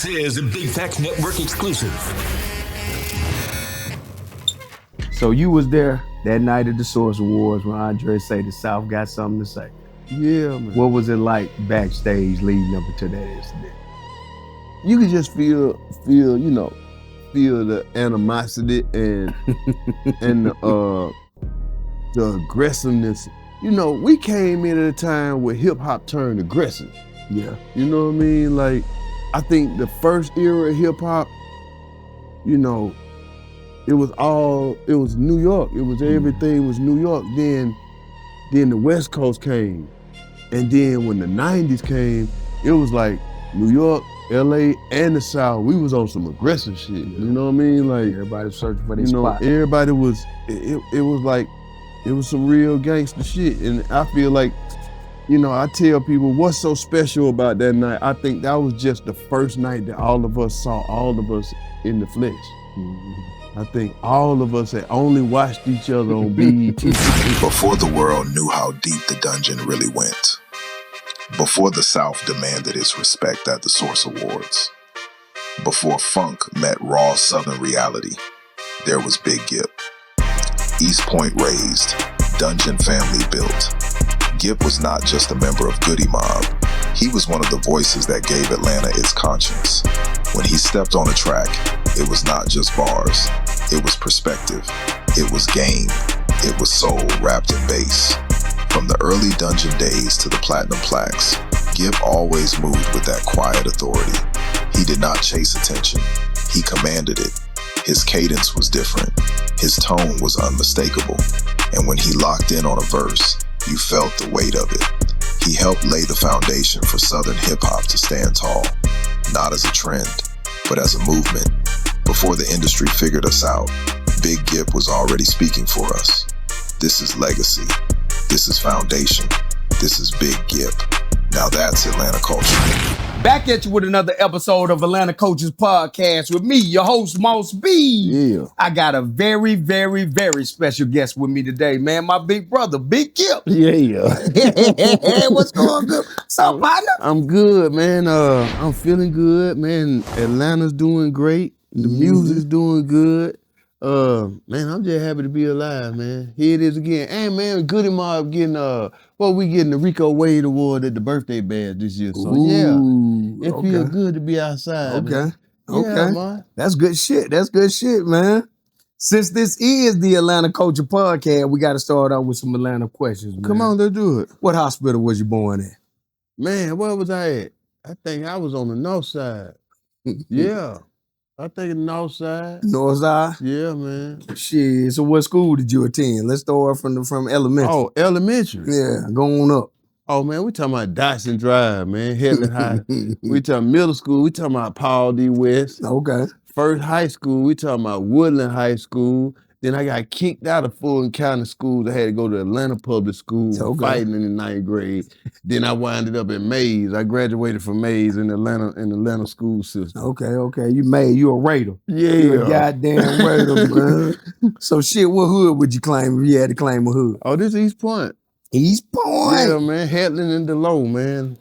This is a Big Facts Network exclusive. So you was there that night at the Source Awards when Andre say the South got something to say. Yeah, man. What was it like backstage leading up to that incident? You could just feel the animosity and and the aggressiveness. You know, we came in at a time where hip hop turned aggressive. Yeah. You know what I mean? Like, I think the first era of hip hop, you know, it was New York. It was everything was New York. Then the West Coast came. And then when the 90s came, it was like New York, LA, and the South. We was on some aggressive shit. You know what I mean? Like, everybody was searching for their spot. Everybody was, it was like, it was some real gangster shit. And I feel like, you know, I tell people what's so special about that night. I think that was just the first night that all of us saw all of us in the flesh. Mm-hmm. I think all of us had only watched each other on BET. Before the world knew how deep the dungeon really went. Before the South demanded its respect at the Source Awards. Before funk met raw Southern reality, there was Big Gipp. East Point raised, dungeon family built. Gipp was not just a member of Goodie Mob. He was one of the voices that gave Atlanta its conscience. When he stepped on a track, it was not just bars. It was perspective. It was game. It was soul wrapped in bass. From the early dungeon days to the platinum plaques, Gipp always moved with that quiet authority. He did not chase attention. He commanded it. His cadence was different. His tone was unmistakable. And when he locked in on a verse, you felt the weight of it. He helped lay the foundation for Southern hip-hop to stand tall, not as a trend, but as a movement. Before the industry figured us out, Big Gipp was already speaking for us. This is legacy. This is foundation. This is Big Gipp. Now that's Atlanta culture. Back at you with another episode of Atlanta Coaches Podcast with me, your host, Moss B. Yeah. I got a very, very, very special guest with me today, man. My big brother, Big Gipp. Yeah. What's going good? What's up, partner? I'm good, man. I'm feeling good, man. Atlanta's doing great. The music's doing good. Man, I'm just happy to be alive, man. Here it is again. And man, Goodie Mob getting we getting the Rico Wade Award at the birthday bash this year. So yeah, it feels good to be outside. Man. Okay. Man. That's good shit. That's good shit, man. Since this is the Atlanta Culture Podcast, we got to start out with some Atlanta questions, man. Come on, let's do it. What hospital was you born in? Man, where was I at? I think I was on the north side. Yeah. I think the north side. North side? Yeah, man. Shit, so what school did you attend? Let's start from elementary. Oh, elementary? Yeah, go on up. Oh, man, we talking about Dyson Drive, man, Headland High. We talking middle school, we talking about Paul D. West. Okay. First high school, we talking about Woodland High School. Then I got kicked out of Fulton County Schools. I had to go to Atlanta Public School, fighting in the 9th grade. Then I winded up at Mays. I graduated from Mays in the Atlanta school system. Okay. You a Raider. Yeah. You a goddamn Raider, man. So shit, what hood would you claim if you had to claim a hood? Oh, this East Point. East Point? Yeah, man. Headland and Delow, man.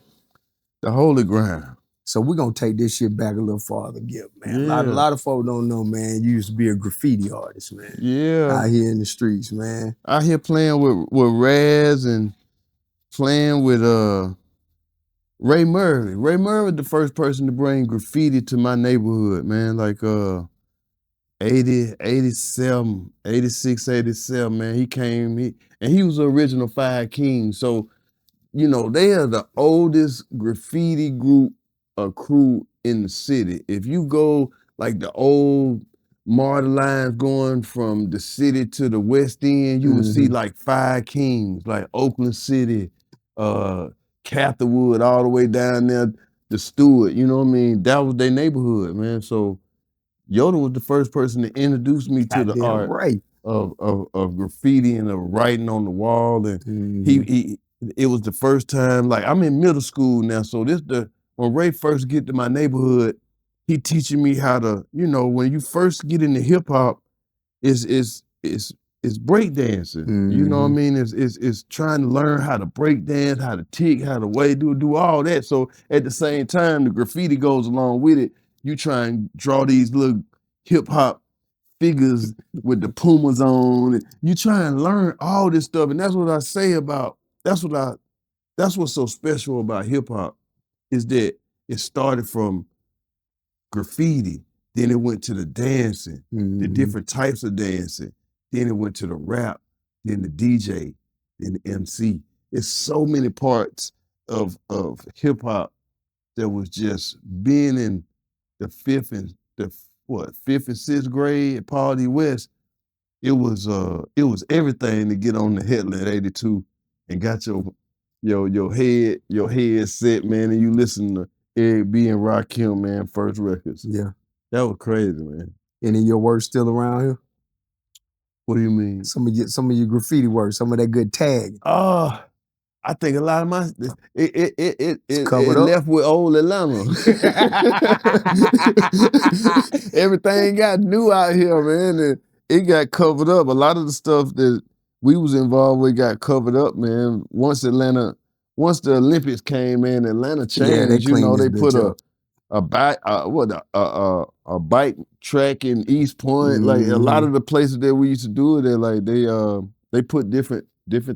The holy ground. So we're going to take this shit back a little farther, Gipp, man. Yeah. A lot of folks don't know, man, you used to be a graffiti artist, man. Yeah. Out here in the streets, man. Out here playing with Raz and playing with Ray Murray. Ray Murray was the first person to bring graffiti to my neighborhood, man. Like 87, 86, 87, man. He came, and he was the original Five Kings. So, you know, they are the oldest graffiti group crew in the city. If you go like the old MARTA lines going from the city to the West End, you will see like Five Kings, like Oakland City, Catherwood, all the way down there to Stewart. You know what I mean? That was their neighborhood, man. So Yoda was the first person to introduce me to the art of graffiti and of writing on the wall. And it was the first time, like I'm in middle school now, so when Ray first get to my neighborhood, he teaching me how to, you know, when you first get into hip hop, it's breakdancing. You know what I mean? It's trying to learn how to break dance, how to tick, how to wave, do all that. So at the same time, the graffiti goes along with it. you try and draw these little hip hop figures with the Pumas on. You try and learn all this stuff, and that's what I say about. That's what's so special about hip hop is that it started from graffiti, then it went to the dancing, the different types of dancing, then it went to the rap, then the DJ, then the MC. It's so many parts of hip hop that was just being in the fifth and sixth grade at Paul D. West. It was everything to get on the Headland 82 and got your head set, man, and you listen to Eric B. and Rakim, man, first records. Yeah. That was crazy, man. Any of your work still around here? What do you mean? Some of your graffiti work, some of that good tag. I think a lot of my it covered up. left with old Atlanta. Everything got new out here, man, and it got covered up. A lot of the stuff that we was involved with got covered up, man. Once the Olympics came, man, Atlanta changed. Yeah, they put a bike track in East Point. Like a lot of the places that we used to do it at, like they put different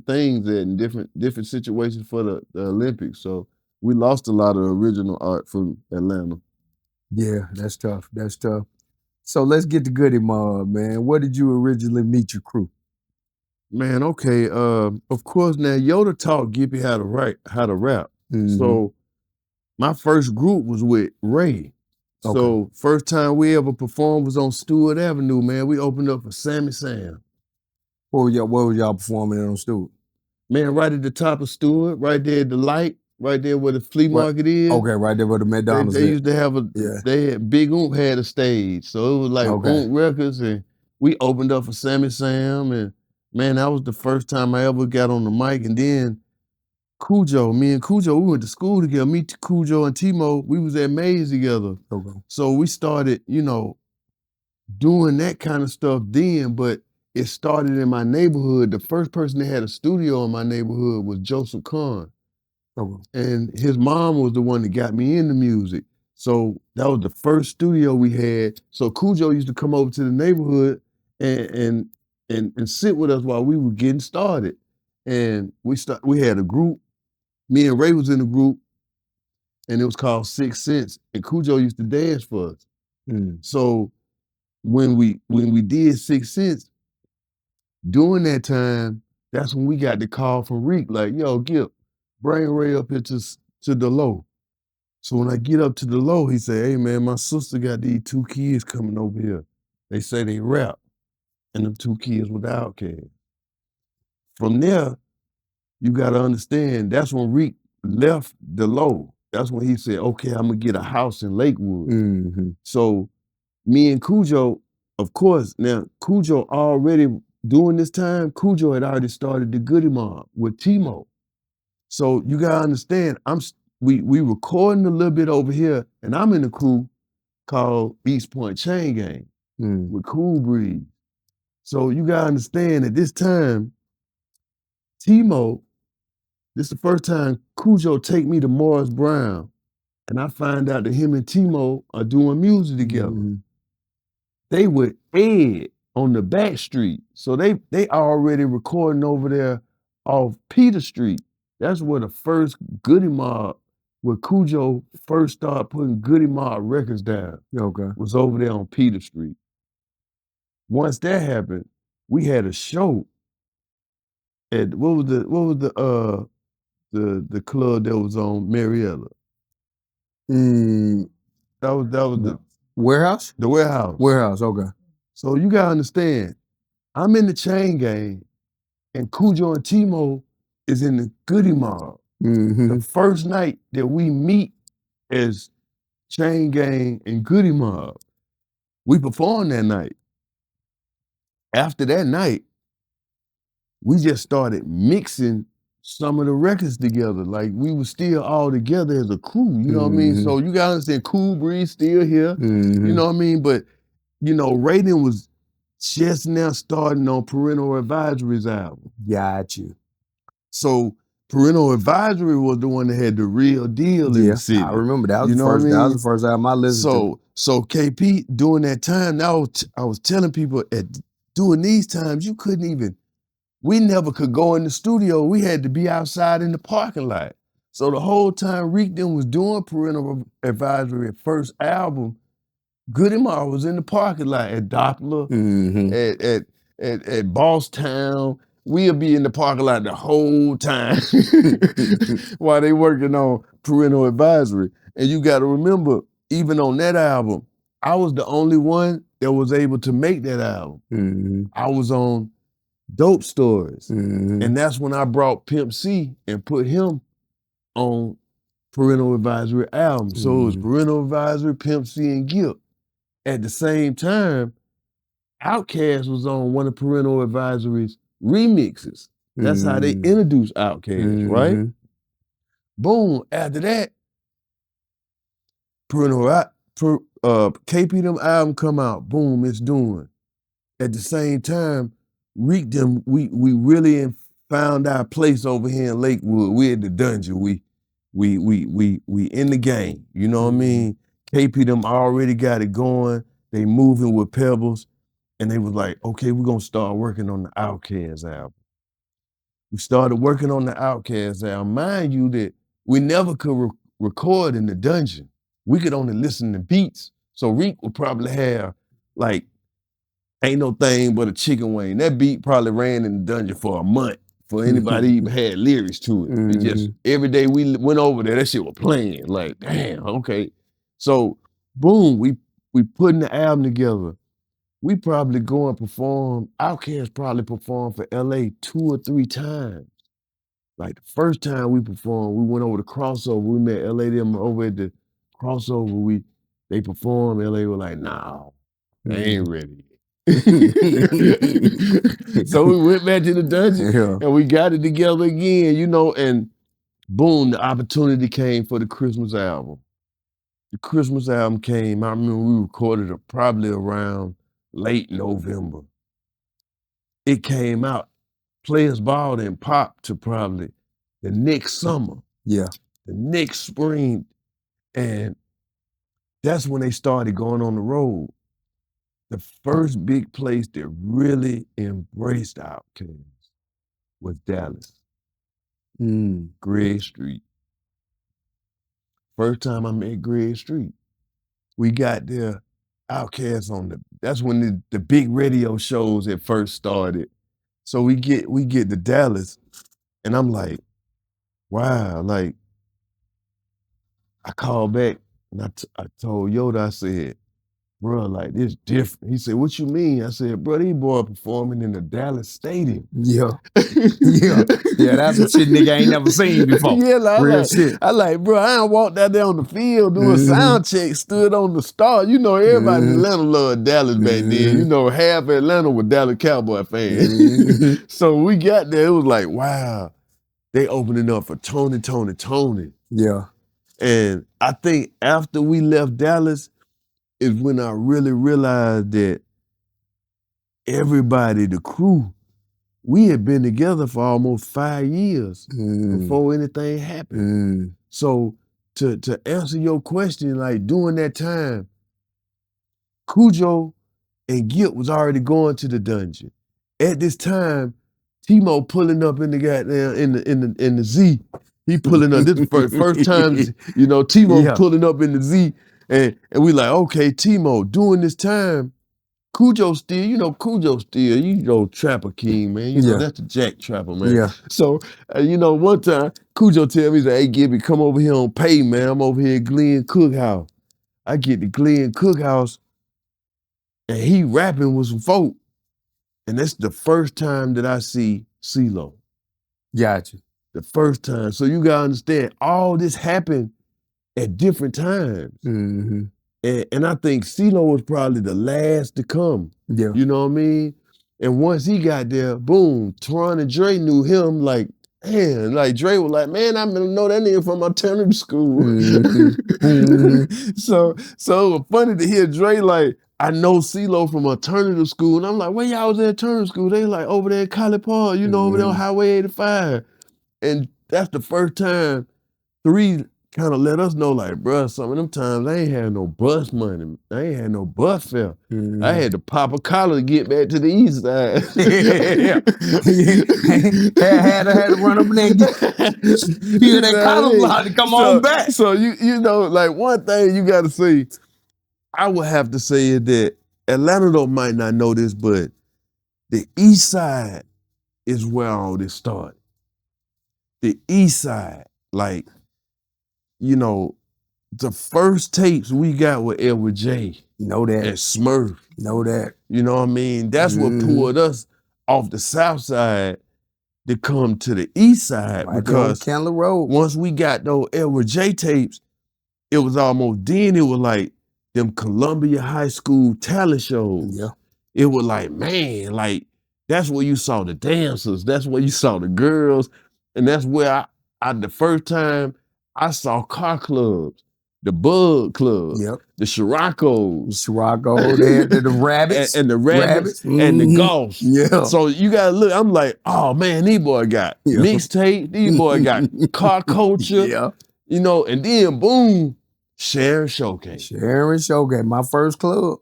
things in different situations for the Olympics. So we lost a lot of original art from Atlanta. Yeah, that's tough. That's tough. So let's get to Goodie Mob, man. Where did you originally meet your crew? Man, okay. Of course, now Yoda taught Gippy how to rap. So my first group was with Ray. Okay. So first time we ever performed was on Stewart Avenue, man. We opened up for Sammy Sam. Where was y'all performing on Stewart? Man, right at the top of Stewart, right there at the light, right there where the flea market is. Okay, right there where the McDonald's They used to have they had Big Oomp had a stage. So it was like Oomp Records, and we opened up for Sammy Sam, and man, that was the first time I ever got on the mic. And then me and Cujo, we went to school together. Me, Cujo, and Timo, we was at Maze together. Okay. So we started, doing that kind of stuff then, but it started in my neighborhood. The first person that had a studio in my neighborhood was Joseph Kahn. Okay. And his mom was the one that got me into music. So that was the first studio we had. So Cujo used to come over to the neighborhood and sit with us while we were getting started. And we had a group. Me and Ray was in a group, and it was called 6 Cents. And Cujo used to dance for us. So when we did 6 Cents, during that time, that's when we got the call from Reek, like, yo, Gipp, bring Ray up here to the low. So when I get up to the low, he said, hey man, my sister got these 2 kids coming over here. They say they rap. And them 2 kids were the Outkast. From there, you gotta understand, that's when Reek left the low. That's when he said, okay, I'm gonna get a house in Lakewood. So me and Cujo, of course, now Cujo already, during this time, Cujo had already started the Goodie Mob with Timo. So you gotta understand, we recording a little bit over here, and I'm in a crew called East Point Chain Gang with Cool Breeze. So you gotta understand, at this time, Timo, this is the first time Cujo take me to Morris Brown, and I find out that him and Timo are doing music together. They with Ed on the back street. So they already recording over there off Peter Street. That's where the first Goodie Mob, where Cujo first started putting Goodie Mob records down. Okay. Was over there on Peter Street. Once that happened, we had a show at what was the club that was on Marietta? That was the Warehouse? The Warehouse. Warehouse, okay. So you gotta understand, I'm in the Chain Gang, and Cujo and Timo is in the Goodie Mob. The first night that we meet as Chain Gang and Goodie Mob, we performed that night. After that night, we just started mixing some of the records together. Like we were still all together as a crew, you know what I mean? So you gotta understand, Cool Breeze still here, you know what I mean? But, Raiden was just now starting on Parental Advisory's album. Got you. So Parental Advisory was the one that had the real deal in the city. I remember that was You the know first. what I mean? That was the first album I listened to. So So KP, during that time, I was telling people during these times, we never could go in the studio. We had to be outside in the parking lot. So the whole time Reek then was doing Parental Advisory first album, Goodie Mob was in the parking lot at Doppler, at Boss Town. We'll be in the parking lot the whole time while they working on Parental Advisory. And you got to remember, even on that album, I was the only one that was able to make that album. I was on Dope Stories. And that's when I brought Pimp C and put him on Parental Advisory album. So it was Parental Advisory, Pimp C, and Gipp. At the same time, Outkast was on one of Parental Advisory's remixes. That's how they introduced Outkast, right? Boom, after that, KP them album come out, boom, it's doing. At the same time, Reek them, we really found our place over here in Lakewood. We at the dungeon. We in the game. You know what I mean? KP them already got it going. They moving with Pebbles. And they was like, okay, we're gonna start working on the Outkast album. We started working on the Outkast album. Mind you that we never could record in the dungeon. We could only listen to beats. So Reek would probably have like, Ain't No Thing But a Chicken Wing. That beat probably ran in the dungeon for a month for anybody even had lyrics to it. It just, every day we went over there, that shit was playing. Like, damn, okay. So, boom, we putting the album together. We probably go and perform, Outkast probably performed for LA 2 or 3 times. Like the first time we performed, we went over to Crossover. We met LA them over at the Crossover. They performed, LA was like, nah, they ain't ready. So we went back to the dungeon and we got it together again, you know, and boom, the opportunity came for the Christmas album. The Christmas album came, I remember we recorded it probably around late November. It came out, Players Ball and pop to probably the next summer. Yeah. The next spring. And that's when they started going on the road. The first big place that really embraced Outkast was Dallas. Greg Street. First time I met Greg Street. We got there, Outkast that's when the big radio shows had first started. So we get to Dallas, and I'm like, wow, like, I called back and I told Yoda, I said, bro, like, this different. He said, what you mean? I said, bro, these boys performing in the Dallas Stadium. Yeah. Yeah, that's some shit nigga ain't never seen before. Yeah, like, real shit. I like, bro, I done walked out there on the field doing sound check, stood on the star. You know, everybody in Atlanta loved Dallas back then. You know, half Atlanta was Dallas Cowboy fans. So we got there, it was like, wow, they opening up for Tony. Yeah. And I think after we left Dallas is when I really realized that everybody, the crew, we had been together for almost 5 years before anything happened. So to answer your question, like during that time, Cujo and Gipp was already going to the dungeon. At this time, T-Mo pulling up in the goddamn in the Z. He pulling up. This is the first time, you know, T-Mo pulling up in the Z, and we like, okay, T-Mo, during this time, Cujo still, you know, Trapper King, man. You know, that's the Jack Trapper, man. Yeah. So, you know, one time, Cujo tell me, he's like, hey, Gibby, come over here on pay, man. I'm over here at Glenn Cookhouse. I get to Glenn Cookhouse, and he rapping with some folk. And that's the first time that I see CeeLo. Gotcha. The first time. So you gotta understand, all this happened at different times. And I think CeeLo was probably the last to come. Yeah. You know what I mean? And once he got there, boom, Tron and Dre knew him like, man, like Dre was like, man, I know that nigga from alternative school. So it was funny to hear Dre like, I know CeeLo from alternative school. And I'm like, where y'all was at alternative school? They like over there at College Park, you know, over there on Highway 85. And that's the first time 3 kind of let us know, like, bruh, some of them times I ain't had no bus money. I ain't had no bus fare. I had to pop a collar to get back to the east side. had to run up there and get that collar block to come on back. So you know, like one thing you got to say, I would have to say is that Atlanta though might not know this, but the east side is where all this started. The east side, like, you know, the first tapes we got with Edward J. Know that. And Smurf. Know that. You know what I mean? That's what pulled us off the south side to come to the east side, right, because Candler Road. Once we got those Edward J tapes, it was almost then it was like them Columbia High School talent shows. Yeah. It was like, man, like that's where you saw the dancers, that's where you saw the girls, and that's where I the first time I saw car clubs, the Bug Club, the Scirocco's. They had the rabbits. And the rabbits and the golf. Yeah. So you gotta look, I'm like, oh man, these boys got mixtape, these boys got car culture. Yeah. You know, and then boom, Sharon Showcase. Sharon Showcase, my first club.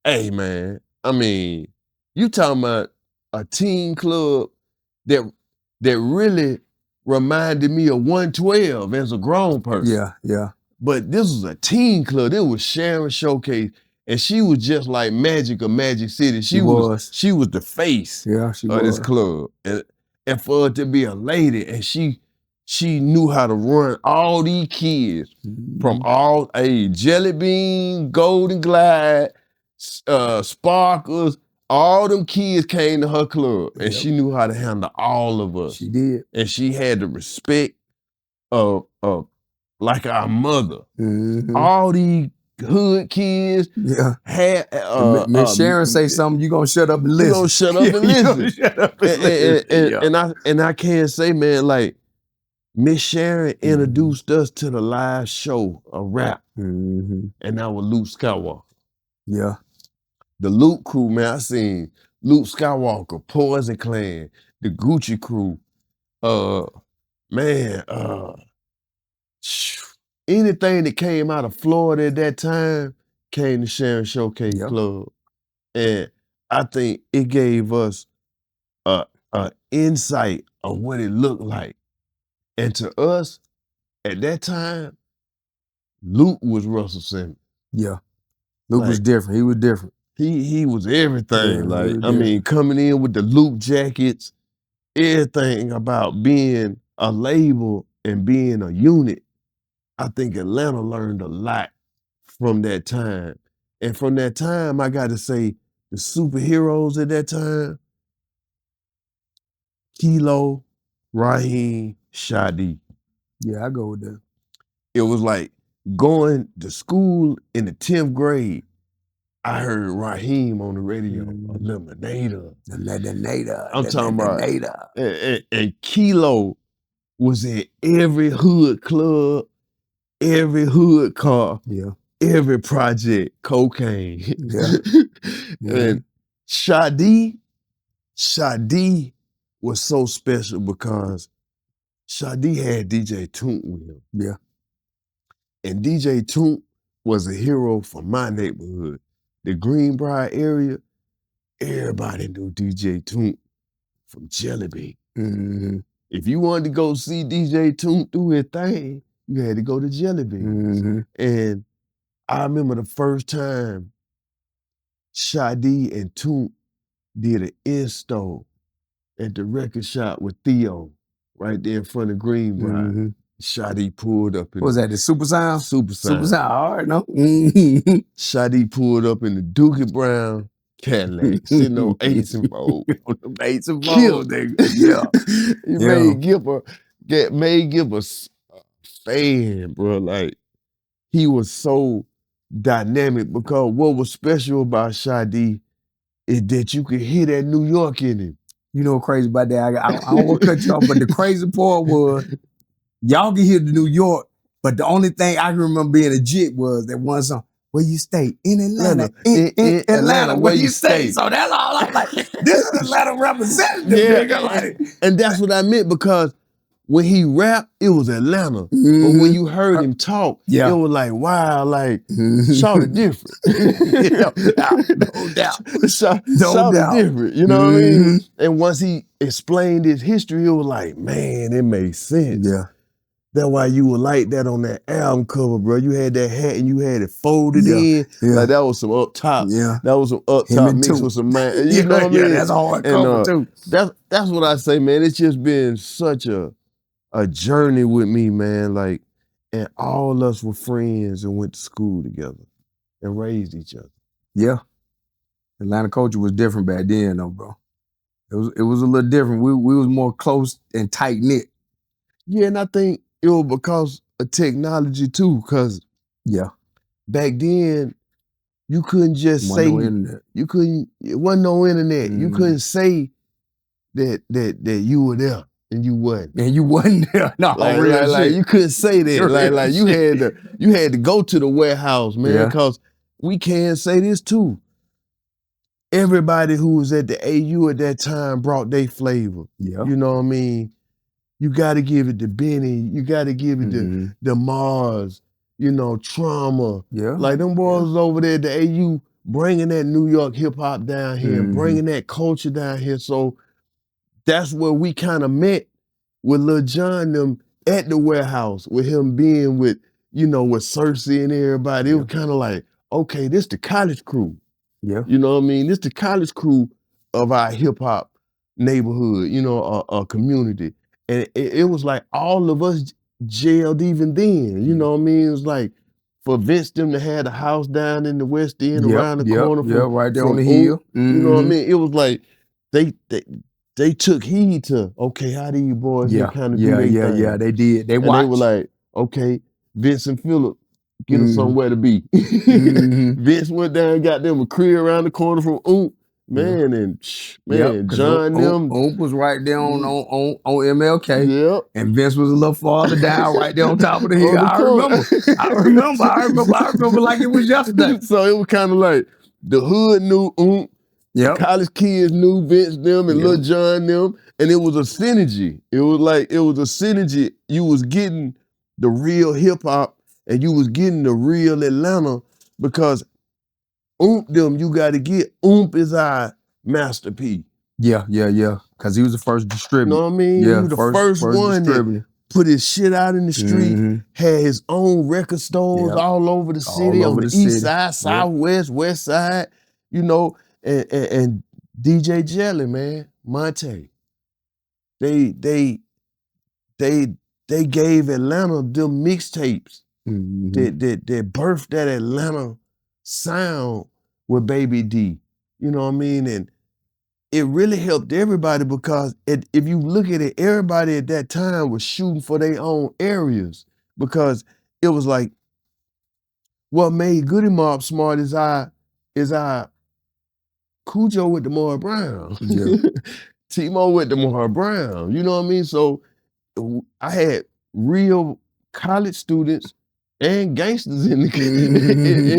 Hey man, I mean, you talking about a teen club that really reminded me of 112 as a grown person. Yeah, yeah. But this was a teen club. It was Sharon Showcase, and she was just like Magic of Magic City. She was the face of this club. And for her to be a lady, and she knew how to run all these kids from all age, Jelly Bean, Golden Glide, Sparkles, all them kids came to her club, and she knew how to handle all of us. She did. And she had the respect of like our mother. All these hood kids had Miss Sharon say something, you gonna shut up and listen. You gonna shut up and listen. Shut up and listen. And I can't say, man, like Miss Sharon introduced us to the live show of rap, and that was Luke Skywalker. Yeah. The Luke crew, man, I seen Luke Skywalker, Poison Clan, the Gucci crew, anything that came out of Florida at that time came to Sharon Showcase Club. And I think it gave us a insight of what it looked like. And to us, at that time, Luke was Russell Simmons. Yeah. Luke was different. He was different. He was everything. I mean, coming in with the Luke jackets, everything about being a label and being a unit. I think Atlanta learned a lot from that time. And from that time, I got to say, the superheroes at that time, CeeLo, Raheem, Shadi. Yeah, I go with that. It was like going to school in the 10th grade, I heard Raheem on the radio, Eliminator. Eliminator. I'm talking about, and CeeLo was in every hood club, every hood car, every project, cocaine. And Shadi was so special because Shadi had DJ Toont with him. Yeah. And DJ Toont was a hero for my neighborhood. The Greenbrier area, everybody knew DJ Toont from Jelly Bean. If you wanted to go see DJ Toont do his thing, you had to go to Jelly Beans. And I remember the first time Shadi and Toont did an install at the record shop with Theo, right there in front of Greenbrier. Shadi pulled up in what was that, the Super Sound? Super Sound. Super Sound, all right, no? Shadi pulled up in the Dookie Brown Cadillac, sitting on 8s and 4s. On them 8s and 4s, nigga. He made Gipp a fan, bro. Like, he was so dynamic because what was special about Shadi is that you could hear that New York in him. You know what's crazy about that? I don't want to cut you off, but the crazy part was, y'all can hear the New York, but the only thing I can remember being a jit was that one song, Where You Stay? In Atlanta. In Atlanta, where you stay? So that's all I'm like, this is Atlanta representative, nigga. Like. And that's what I meant, because when he rapped, it was Atlanta. But when you heard him talk, it was like, wow, like, Shawty different. No doubt. Shawty different, you know what I mean? And once he explained his history, it was like, man, it made sense. Yeah. That's why you would like that on that album cover, bro. You had that hat and you had it folded in. Yeah. Like that was some up top. Yeah. That was some up top mixed with some man. You know what I mean? Yeah, that's a hard cover too. That's what I say, man. It's just been such a journey with me, man. Like, and all of us were friends and went to school together and raised each other. Yeah. Atlanta culture was different back then, though, bro. It was a little different. We was more close and tight knit. Yeah, and I think it was because of technology too, because back then you couldn't just say no internet. It wasn't no internet. You couldn't say that you were there and you wasn't. And you wasn't there. No, like you couldn't say that. Like you had to go to the warehouse, man, because we can say this too. Everybody who was at the AU at that time brought their flavor. Yeah. You know what I mean? You got to give it to Benny. You got to give it to the Mars, you know, Trauma. Yeah. Like them boys was over there at the AU bringing that New York hip hop down here, bringing that culture down here. So that's where we kind of met with Lil Jon them at the warehouse, with him being with, you know, with Cersei and everybody. It was kind of like, okay, this the college crew. Yeah. You know what I mean? This the college crew of our hip hop neighborhood, you know, a community. And it was like all of us jailed even then. You know what I mean? It was like for Vince them to have a house down in the West End around the corner from, right there on the hill. You know what I mean? It was like they took heed to, okay, how do you boys kind of do their thing? Yeah, they did. They watched. And they were like, okay, Vince and Phillip, get us somewhere to be. Vince went down and got them a crib around the corner from Oomp. Man, and John them. Oomp was right there on MLK. Yep. And Vince was a little farther down, right there on top of the hill. I remember like it was yesterday. So it was kind of like the hood knew Oomp. Yep. College kids knew Vince them and Lil Jon them. And it was a synergy. It was a synergy. You was getting the real hip hop and you was getting the real Atlanta, because Oomp them, you got to get. Oomp is our masterpiece. Yeah. Because he was the first distributor. You know what I mean? Yeah, he was the first one that put his shit out in the street, had his own record stores all over the city, on the east side, southwest, west side, you know, and DJ Jelly, man, Monte. They gave Atlanta them mixtapes that birthed that Atlanta sound with Baby D. You know what I mean? And it really helped everybody, because if you look at it, everybody at that time was shooting for their own areas, because it was like, what made Goodie Mob smart is our Cujo with Demar Brown. Yeah. T-Mo with Demar Brown. You know what I mean? So I had real college students and gangsters in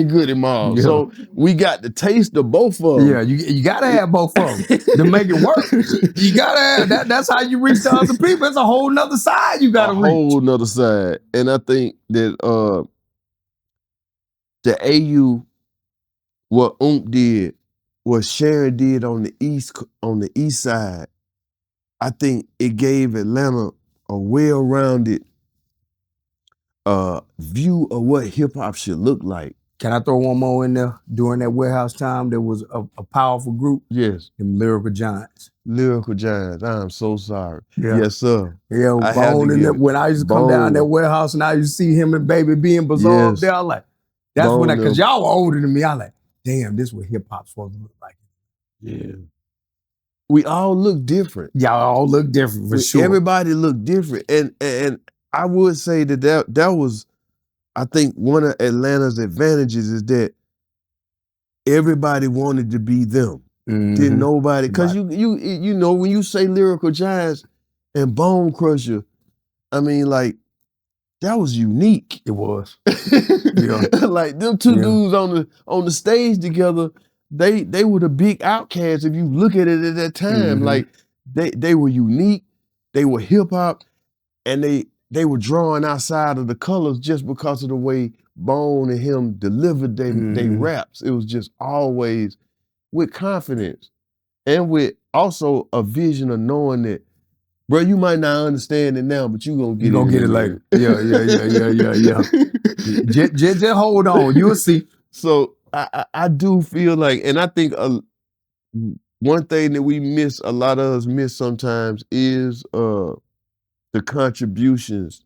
Goodie Mob. Yeah. So we got the taste of both of them. Yeah, you gotta have both of them to make it work. You gotta have that. That's how you reach to other people. It's a whole nother side you gotta reach. A whole nother side. And I think that the AU, what Oomp did, what Sharon did on the east side, I think it gave Atlanta a well-rounded view of what hip-hop should look like. Can I throw one more in there? During that warehouse time, there was a powerful group. Yes. Them Lyrical Giants. Lyrical Giants. I'm so sorry. Yeah. Yes, sir. Yeah, when I used to come down that warehouse and I used to see him and Baby B and Bazaar up there, I was like, that's when because y'all were older than me, I was like, damn, this is what hip-hop's supposed to look like. Yeah. We all look different. Y'all all look different, for sure. Everybody look different. And I would say that was, I think, one of Atlanta's advantages is that everybody wanted to be them. Didn't nobody, because you know, when you say Lyrical Giants and Bone Crusher, I mean, like, that was unique. It was. Like them two dudes on the stage together, they were the big Outkast if you look at it at that time. Like they were unique, they were hip hop, and they were drawing outside of the colors just because of the way Bone and him delivered they raps. It was just always with confidence and with also a vision of knowing that, bro, you might not understand it now, but you gonna get it later. Yeah. Just hold on, you'll see. So I do feel like, and I think one thing that a lot of us miss sometimes is the contributions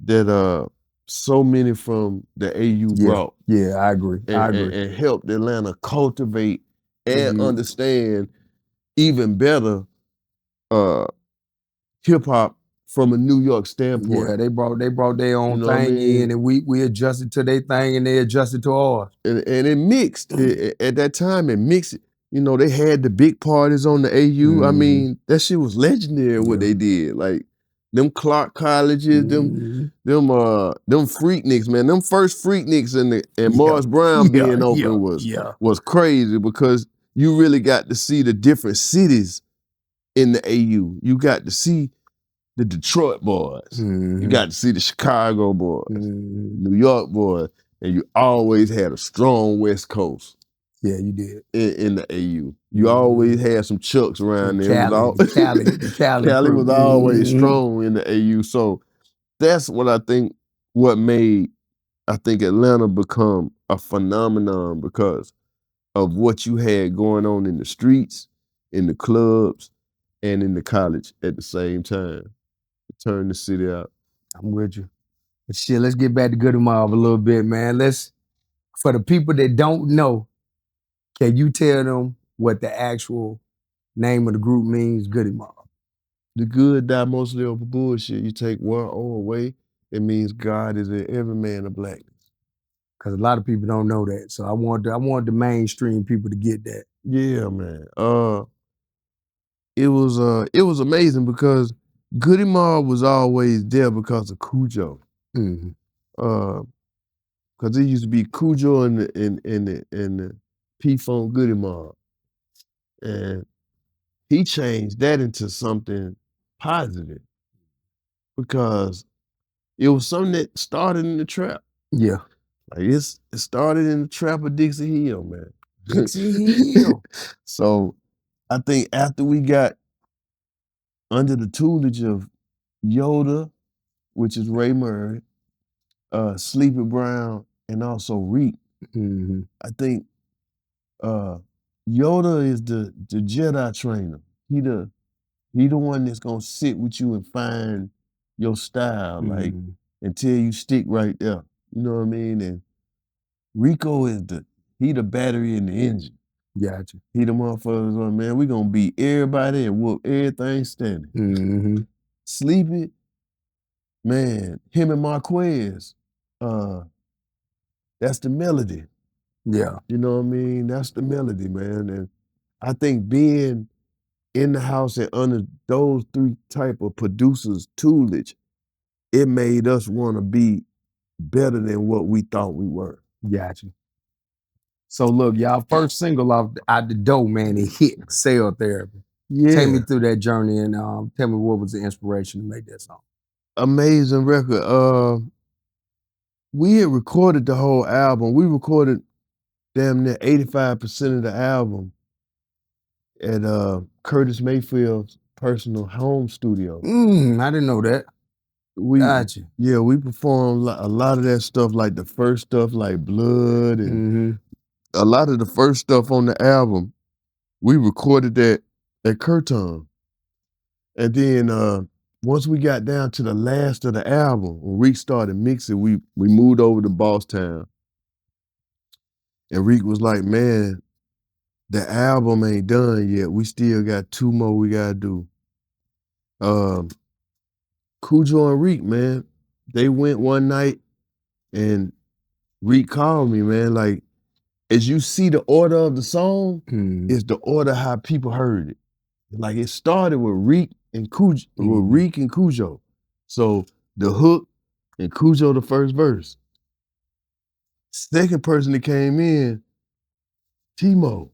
that so many from the AU brought. Yeah, I agree. And helped Atlanta cultivate and understand even better hip hop from a New York standpoint. Yeah, they brought their own thing in, and we adjusted to their thing, and they adjusted to ours. And it mixed. At that time, it mixed. You know, they had the big parties on the AU. I mean, that shit was legendary what they did. Like them Clark colleges, them Freakniks, man. Them first Freakniks and Morris Brown being open was crazy because you really got to see the different cities in the AU. You got to see the Detroit boys. You got to see the Chicago boys, New York boys, and you always had a strong West Coast. Yeah, you did. In the AU. You always had some Chucks around there. Cali was always strong in the AU. So that's what I think made Atlanta become a phenomenon because of what you had going on in the streets, in the clubs, and in the college at the same time. Turn the city out. I'm with you. But shit, let's get back to Goodie Mob a little bit, man. For the people that don't know, can you tell them what the actual name of the group means, Goodie Mob? The good die mostly over bullshit. You take one O away, it means God is in every man of blackness. Because a lot of people don't know that. So I want the mainstream people to get that. Yeah, man. It was amazing because Goodie Mob was always there because of Cujo. Because it used to be Cujo and the P-Funk Goodie Mob. And he changed that into something positive because it was something that started in the trap. Yeah. Like it started in the trap of Dixie Hill, man. Dixie Hill. So I think after we got under the tutelage of Yoda, which is Ray Murray, Sleepy Brown, and also Reek, I think Yoda is the Jedi trainer. He the one that's gonna sit with you and find your style, like until you stick right there. You know what I mean? And Rico is the battery in the engine. Gotcha. He the motherfuckers, man, we gonna beat everybody and whoop everything standing. Sleepy, man, him and Marquez, that's the melody. Yeah. You know what I mean? That's the melody, man. And I think being in the house and under those three type of producers' tutelage, it made us want to be better than what we thought we were. Gotcha. So look, y'all first single out the door, man, it hit Cell Therapy. Yeah. Take me through that journey and tell me what was the inspiration to make that song. Amazing record. We had recorded the whole album. We recorded damn near 85% of the album at Curtis Mayfield's personal home studio. I didn't know that. Gotcha. Yeah, we performed a lot of that stuff, like the first stuff like Blood and a lot of the first stuff on the album. We recorded that at Curton. And then once we got down to the last of the album, when Reek started mixing, we moved over to Bosstown. And Reek was like, man, the album ain't done yet. We still got 2 more we gotta do. Cujo and Reek, man, they went one night and Reek called me, man, like, as you see the order of the song, is the order how people heard it. Like it started with Reek and Cujo. So the hook and Cujo the first verse. Second person that came in, Timo.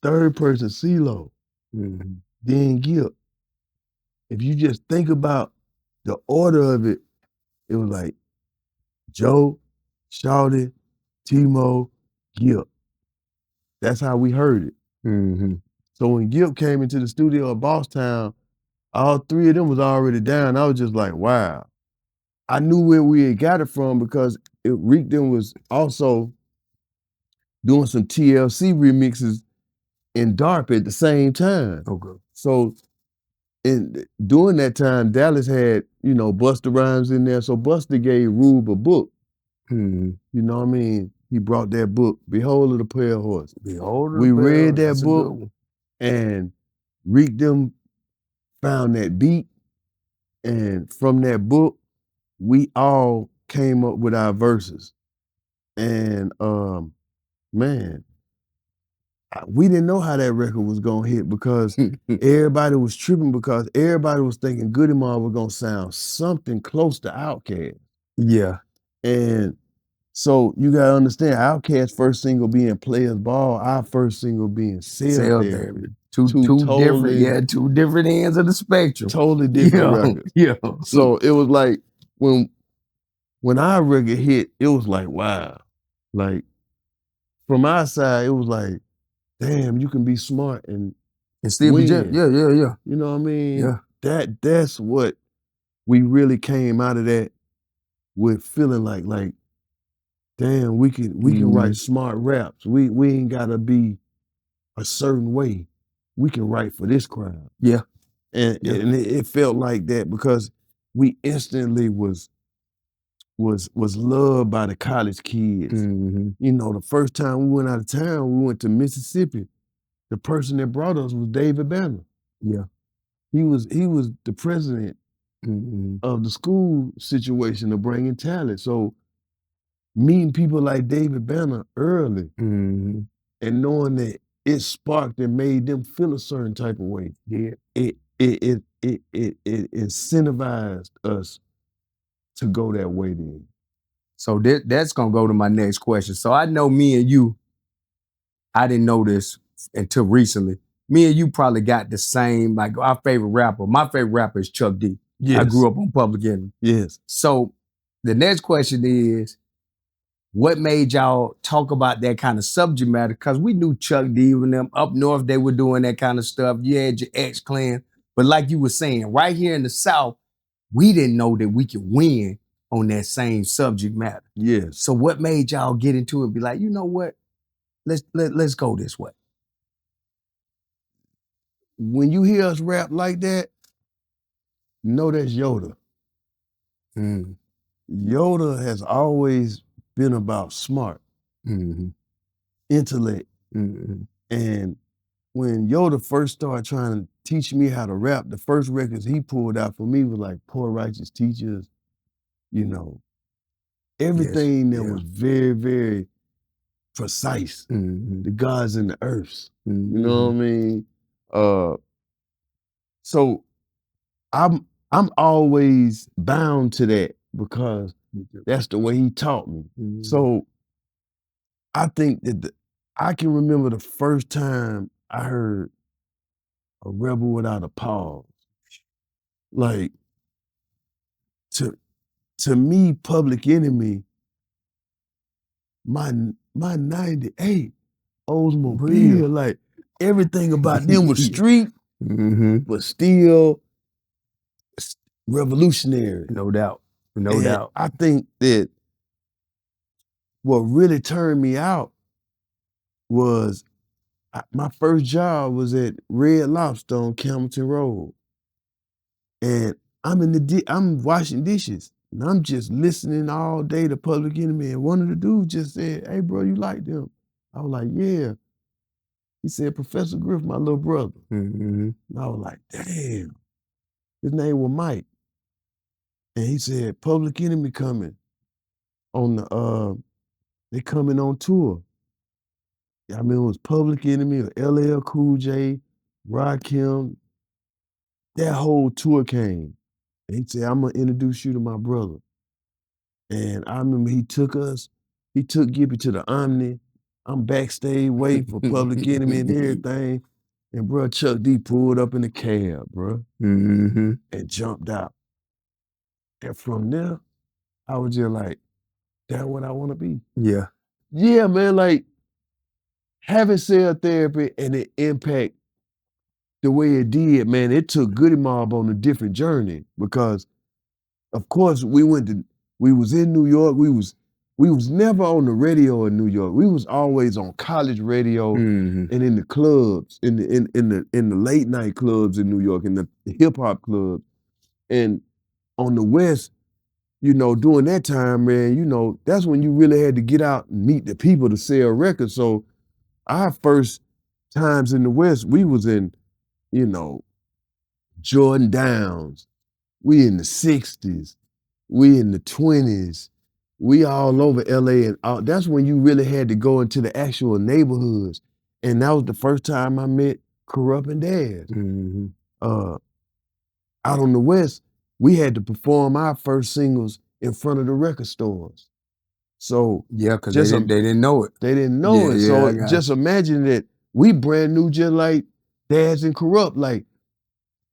Third person, CeeLo. Then Gipp. if you just think about the order of it, it was like Joe, Shawty, Timo, Gipp. That's how we heard it. Mm-hmm. So when Gipp came into the studio at Bosstown, all three of them was already down. I was just like, wow. I knew where we had got it from because Reek them was also doing some TLC remixes in DARP at the same time. Okay. So during that time, Dallas had, Busta Rhymes in there. So Busta gave Rube a book. Mm-hmm. You know what I mean? He brought that book, Behold of the Pale Horse. Behold, we read that that's book, and Reek them found that beat. And from that book, we all came up with our verses. And man, we didn't know how that record was gonna hit because everybody was tripping because everybody was thinking Goodie Mob was gonna sound something close to Outkast. Yeah. And so you gotta understand, Outkast's first single being Players Ball, our first single being Cell Therapy. Two totally different, two different ends of the spectrum. Totally different records. Yeah. So it was like when our record hit, it was like, wow. Like from our side, it was like, damn, you can be smart and still be win. yeah. You know what I mean? Yeah. That's what we really came out of that with, feeling like, damn, we can write smart raps. We ain't gotta be a certain way. We can write for this crowd. Yeah. And it felt like that because we instantly was loved by the college kids. Mm-hmm. The first time we went out of town, we went to Mississippi. The person that brought us was David Banner. Yeah. He was the president of the school situation of bringing talent. So meeting people like David Banner early and knowing that it sparked and made them feel a certain type of way. Yeah. It incentivized us to go that way then. So that's gonna go to my next question. So I know me and you, I didn't know this until recently. Me and you probably got the same, like our favorite rapper. My favorite rapper is Chuck D. Yes. I grew up on Public Enemy. Yes. So the next question is, what made y'all talk about that kind of subject matter? Because we knew Chuck D and them up north, they were doing that kind of stuff. You had your X-Clan. But like you were saying, right here in the South, we didn't know that we could win on that same subject matter. Yes. So what made y'all get into it and be like, you know what? Let's go this way. When you hear us rap like that, know that's Yoda. Yoda has always been about smart, intellect. And when Yoda first started trying to teach me how to rap, the first records he pulled out for me was like Poor Righteous Teachers, everything that was very, very precise. The gods and the earths. You know what I mean? So I'm always bound to that because that's the way he taught me. So I think that I can remember the first time I heard A Rebel Without a Pause. Like, to me, Public Enemy, my 98 Oldsmobile, like everything about them was street, but still revolutionary. No doubt. No doubt. I think that what really turned me out was my first job was at Red Lobster on Campbellton Road. And I'm washing dishes. And I'm just listening all day to Public Enemy. And one of the dudes just said, "Hey, bro, you like them?" I was like, "Yeah." He said, "Professor Griff, my little brother." And I was like, damn. His name was Mike. And he said, Public Enemy coming on they coming on tour. I mean, it was Public Enemy, or LL Cool J, Rakim. That whole tour came. And he said, "I'm gonna introduce you to my brother." And I remember he took Gippy to the Omni. I'm backstage waiting for Public Enemy and everything. And bro, Chuck D pulled up in the cab, bro, Mm-hmm. and jumped out. And from there, I was just like, that's what I want to be. Yeah. Yeah, man, like having cell therapy and it impact the way it did, man, it took Goodie Mob on a different journey because, of course, we was in New York. We was never on the radio in New York. We was always on college radio Mm-hmm. and in the clubs, in the late night clubs in New York, in the hip hop clubs, and on the West. You know, during that time, man, you know, that's when you really had to get out and meet the people to sell records. So our first times in the West, we was in, you know, Jordan Downs. We in the 60s. We in the 20s. We all over LA. And that's when you really had to go into the actual neighborhoods. And that was the first time I met Corrupt and Daz. Mm-hmm. Out on the West, we had to perform our first singles in front of the record stores. So yeah, because they didn't know it. They didn't know it. So just imagine that we brand new, just like Daz and Corrupt. Like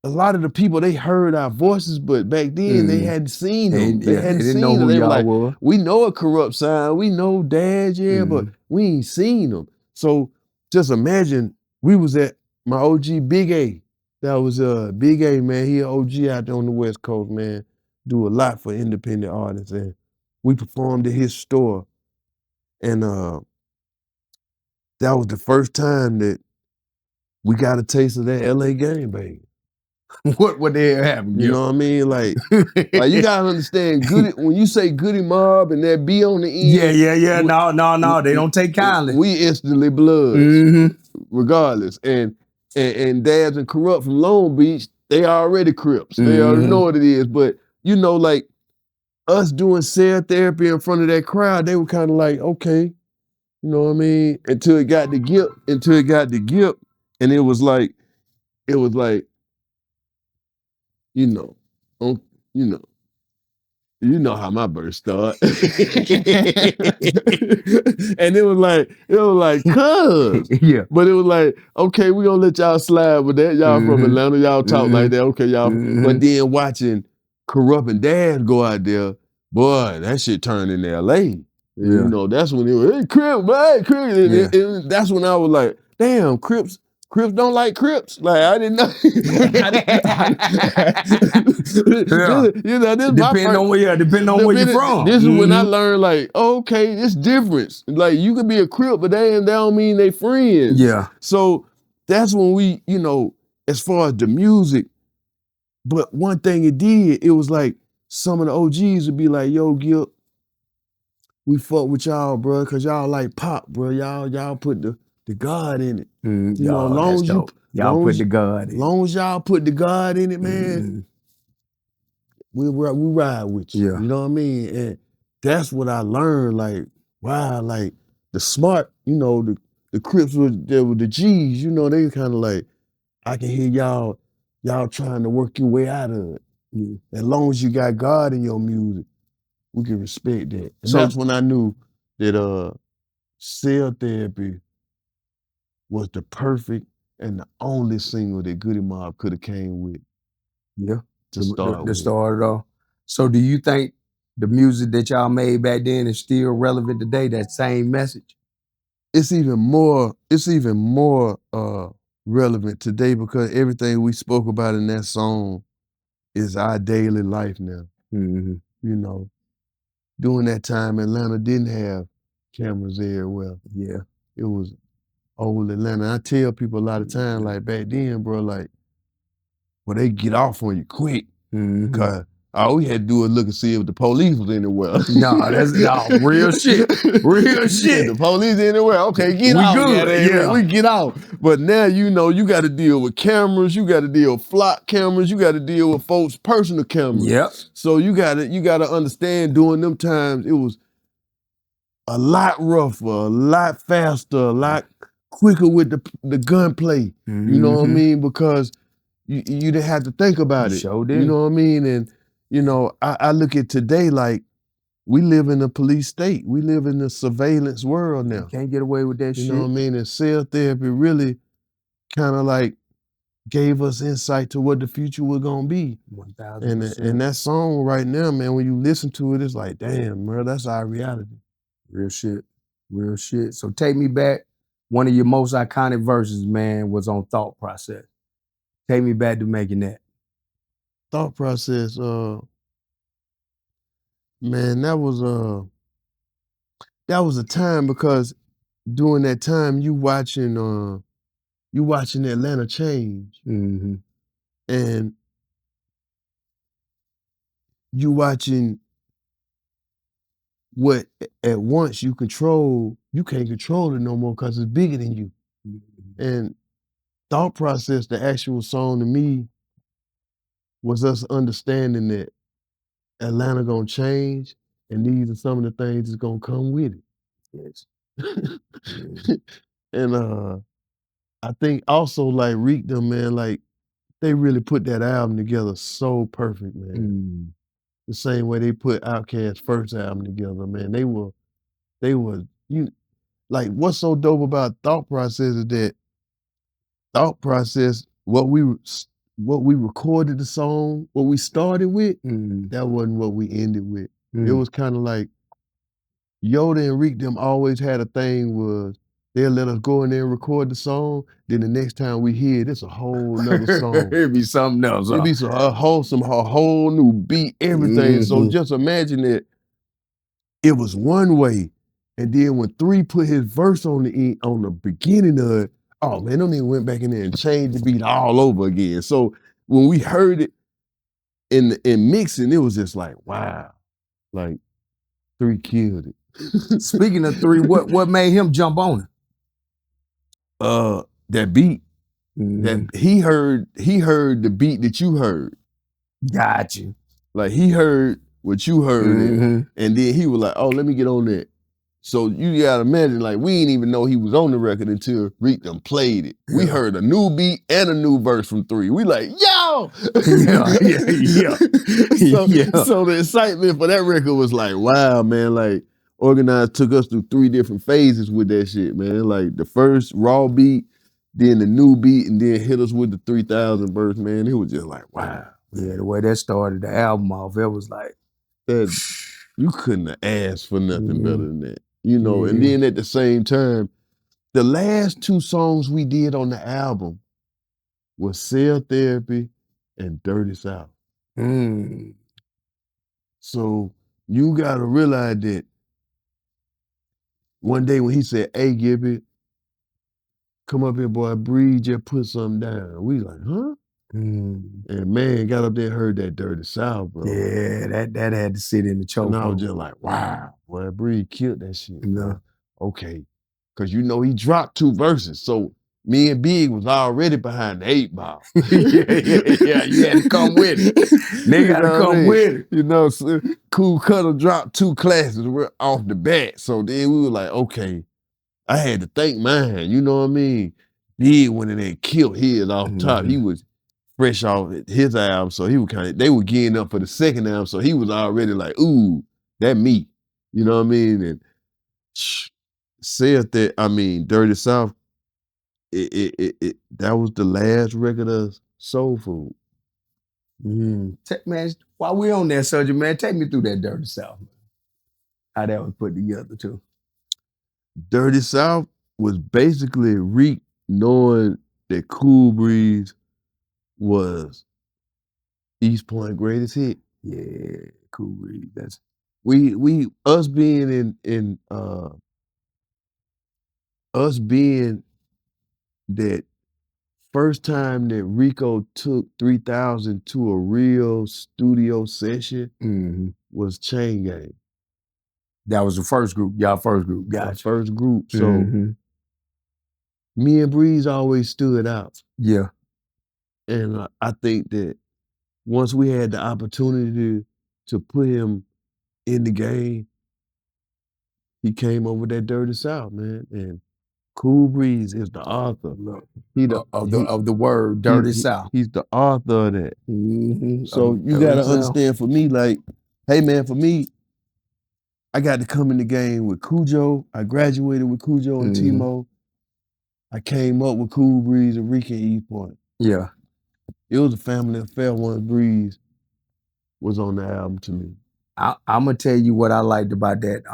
a lot of the people, they heard our voices, but back then they hadn't seen them. They didn't know who y'all were. We know a Corrupt sound, we know Daz, but we ain't seen them. So just imagine we was at my OG Big A. That was Big A, man. He an OG out there on the West Coast, man. Do a lot for independent artists. And we performed at his store. And that was the first time that we got a taste of that LA game, baby. What the hell happened? You know what I mean? Like you gotta understand, when you say Goodie Mob and that B on the end. Yeah. No, they don't take kindly. We instantly bloods, regardless. And Daz and Corrupt from Long Beach, they already Crips. They already know what it is. But you know, like us doing cell therapy in front of that crowd, they were kind of like, okay, you know what I mean? Until it got to Gipp, and it was like, you know how my birth start. And it was like, cuz. Yeah. But it was like, okay, we gonna let y'all slide with that. Y'all from Atlanta, y'all talk like that. Okay, y'all. But then watching Corrupt and Daz go out there, boy, that shit turned into LA. Yeah. You know, that's when it was, hey, Crip, man, Crip. And that's when I was like, damn, Crips don't like Crips. Like, I didn't know. You know, this depending on where you're from. This is when I learned, like, okay, it's different. Like, you could be a Crip, but they don't mean they friends. Yeah. So that's when we, you know, as far as the music, but one thing it did, it was like some of the OGs would be like, yo, Gipp, we fuck with y'all, bro, because y'all like pop, bro. Y'all put the God in it. You know, as long as y'all put the God in it. As long as y'all put the God in it, man, we ride with you. Yeah. You know what I mean? And that's what I learned, like, wow, like the smart, you know, the Crips with the G's, you know, they kind of like, I can hear y'all trying to work your way out of it. As long as you got God in your music, we can respect that. And that's when I knew that cell therapy was the perfect and the only single that Goodie Mob could have came with. Yeah. To start it off. So do you think the music that y'all made back then is still relevant today, that same message? It's even more relevant today because everything we spoke about in that song is our daily life now. You know, during that time, Atlanta didn't have cameras everywhere. Yeah. It was old Atlanta. I tell people a lot of times, like back then, bro, like, well, they get off on you quick. Cause all we had to do was look and see if the police was anywhere. No, that's real shit. Real shit. If the police anywhere, okay, get we out. Good. Yeah. We get out. But now, you know, you got to deal with cameras. You got to deal with flock cameras. You got to deal with folks' personal cameras. Yep. So you got to understand during them times, it was a lot rougher, a lot faster, a lot quicker with the gunplay. You know what I mean? Because you didn't have to think about it. Sure did. You know what I mean? And, you know, I look at today like we live in a police state. We live in a surveillance world now. You can't get away with that shit. You know what I mean? And cell therapy really kind of like gave us insight to what the future was gonna be. 1000%. And that song right now, man, when you listen to it, it's like, damn, bro, that's our reality. Real shit. Real shit. So take me back. One of your most iconic verses, man, was on Thought Process. Take me back to making that. Thought Process, man, that was a time, because during that time you watching Atlanta change, Mm-hmm. and you watching what at once you control, you can't control it no more because it's bigger than you. Mm-hmm. And Thought Process, the actual song to me, was us understanding that Atlanta gonna change, and these are some of the things that's gonna come with it. Yes. Mm-hmm. And I think also like Reek them, man, like they really put that album together so perfect, man. Mm-hmm. The same way they put Outkast's first album together, man. They were you like what's so dope about Thought Process is that Thought Process, what we recorded the song, what we started with, Mm-hmm. that wasn't what we ended with. It Mm-hmm. was kind of like Yoda and Reek them always had a thing was they'll let us go in there and record the song. Then the next time we hear it, it's a whole nother song. It'd be something else. It'd be a whole new beat, everything. So Mm-hmm. just imagine that it was one way, and then when 3 put his verse on the beginning of it, oh man, them niggas went back in there and changed the beat all over again. So when we heard it in mixing, it was just like, wow, like 3 killed it. Speaking of 3, what made him jump on it? That beat. Mm-hmm. That he heard the beat that you heard. Got you. Like he heard what you heard, Mm-hmm. and then he was like, oh, let me get on that. So you gotta imagine, like, we didn't even know he was on the record until Reek done played it. We heard a new beat and a new verse from 3. We like, yo! So the excitement for that record was like, wow, man, like, Organized took us through 3 different phases with that shit, man. Like the first raw beat, then the new beat, and then hit us with the 3000 verse, man. It was just like, wow. Yeah, the way that started the album off, it was like, that you couldn't have asked for nothing better than that. You know, Yeah. and then at the same time, the last 2 songs we did on the album was Cell Therapy and Dirty South. mm. So you gotta realize that one day when he said, hey, Gibby, come up here, boy, breathe, just put something down. We like, huh? Mm. And man, got up there and heard that Dirty South, bro. Yeah, that had to sit in the choke. And I was just like, wow, boy, Breed killed that shit. No. Okay. Cause you know he dropped 2 verses. So me and Big was already behind the 8 ball. yeah. You had to come with it. Nigga gotta come with it. You know, so Cool Cutter dropped 2 classes off the bat. So then we were like, okay, I had to think mine, you know what I mean? Big went in there and killed his off top. He was fresh off his album, so he was they were gearing up for the second album, so he was already like, ooh, that me. You know what I mean? And said that, I mean, Dirty South, that was the last record of Soul Food. Man, while we on that subject, man, take me through that Dirty South, man. How that was put together too. Dirty South was basically Reek knowing that Cool Breeze was East Point greatest hit. Yeah, Cool Breeze. That's us being us being that first time that Rico took 3000 to a real studio session was Chain Gang. That was the first group, y'all first group. Gotcha. Our first group. So me and Breeze always stood out. Yeah. And I think that once we had the opportunity to put him in the game, he came over that Dirty South, man. And Cool Breeze is the author. Of the word Dirty South. He's the author of that. So you gotta understand, for me, like, hey man, for me, I got to come in the game with Cujo. I graduated with Cujo and Timo. I came up with Cool Breeze and Rick and E Point. Yeah. It was a family affair once Breeze was on the album to me. I'm gonna tell you what I liked about that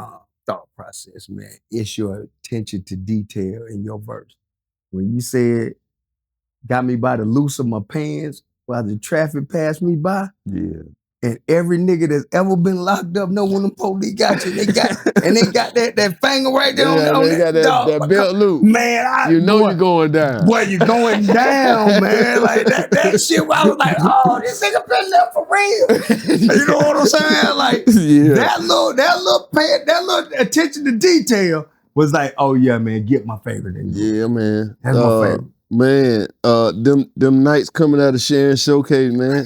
thought process, man. It's your attention to detail in your verse. When you said, "Got me by the loose of my pants while the traffic passed me by," Yeah. and every nigga that's ever been locked up know when the police got you, they got that finger right there on they that got dog. that belt loop. Man, you're going down. Boy, you're going down, man. Like that shit. I was like, oh, this nigga been there for real. You know what I'm saying? Like that little attention to detail was like, oh yeah, man, get my favorite. Yeah, man. That's my favorite. Man, them nights coming out of Sharon Showcase, man.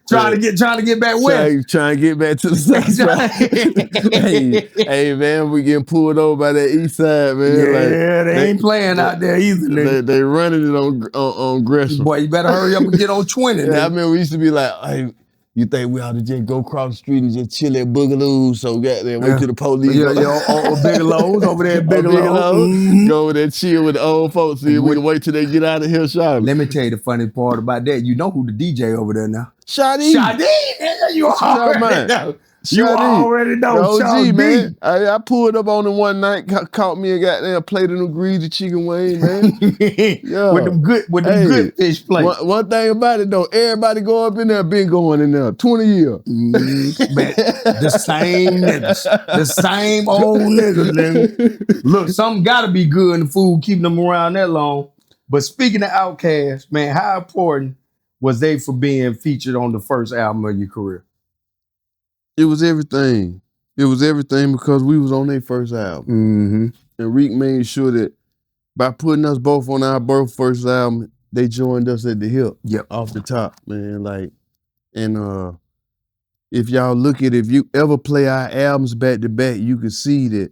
trying to get back west. Trying to get back to the south side. hey, man, we getting pulled over by that east side, man. Yeah, they ain't playing out there either. They running it on Gresham. Boy, you better hurry up and get on 20. Yeah, I mean, we used to be like, hey, you think we ought to just go across the street and just chill at Boogaloo, so goddamn wait till the police. Bigelow's over there, Bigelow. Mm-hmm. Go over there, chill with the old folks. See, we can wait till they get out of here shopping. Let me tell you the funny part about that. You know who the DJ over there now? Shadi, you already know. You already know, OG, man. I pulled up on him one night, caught me a goddamn plate of them greasy chicken wings, man. Yeah. With them good fish plates. One thing about it though, everybody go up in there, been going in there 20 years. Man, the same niggas. The same old niggas, nigga. Look, something gotta be good in the food, keeping them around that long. But speaking of Outkast, man, how important was they for being featured on the first album of your career? It was everything. It was everything because we was on their first album. Mm-hmm. And Reek made sure that by putting us both on our both first album, they joined us at the hip. Yep. Off the top, man. Like, and if y'all look at it, if you ever play our albums back to back, you can see that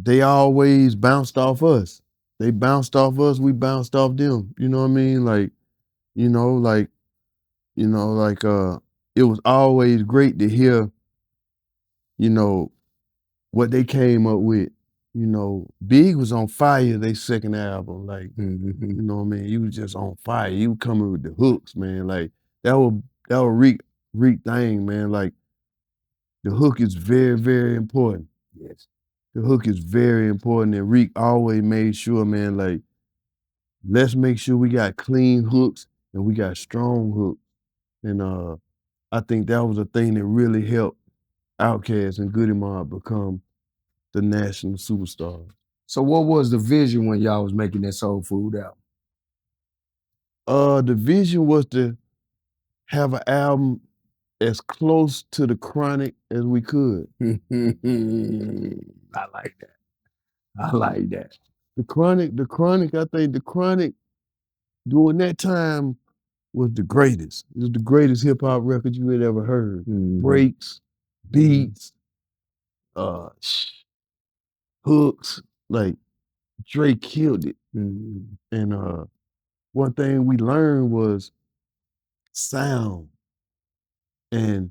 they always bounced off us. They bounced off us, we bounced off them. You know what I mean? It was always great to hear, what they came up with. Big was on fire, they second album. Like, you know what I mean? You was just on fire. You coming with the hooks, man. Like, that was Reek thing, man. Like, the hook is very, very important. Yes. The hook is very important. And Reek always made sure, man, like, let's make sure we got clean hooks and we got strong hooks. And I think that was a thing that really helped Outkast and Goodie Mob become the national superstars. So what was the vision when y'all was making that Soul Food album? The vision was to have an album as close to the Chronic as we could. I like that. I like that. The Chronic, I think the Chronic during that time was the greatest. It was the greatest hip hop record you had ever heard. Breaks, beats, hooks, like Dre killed it. And one thing we learned was sound. And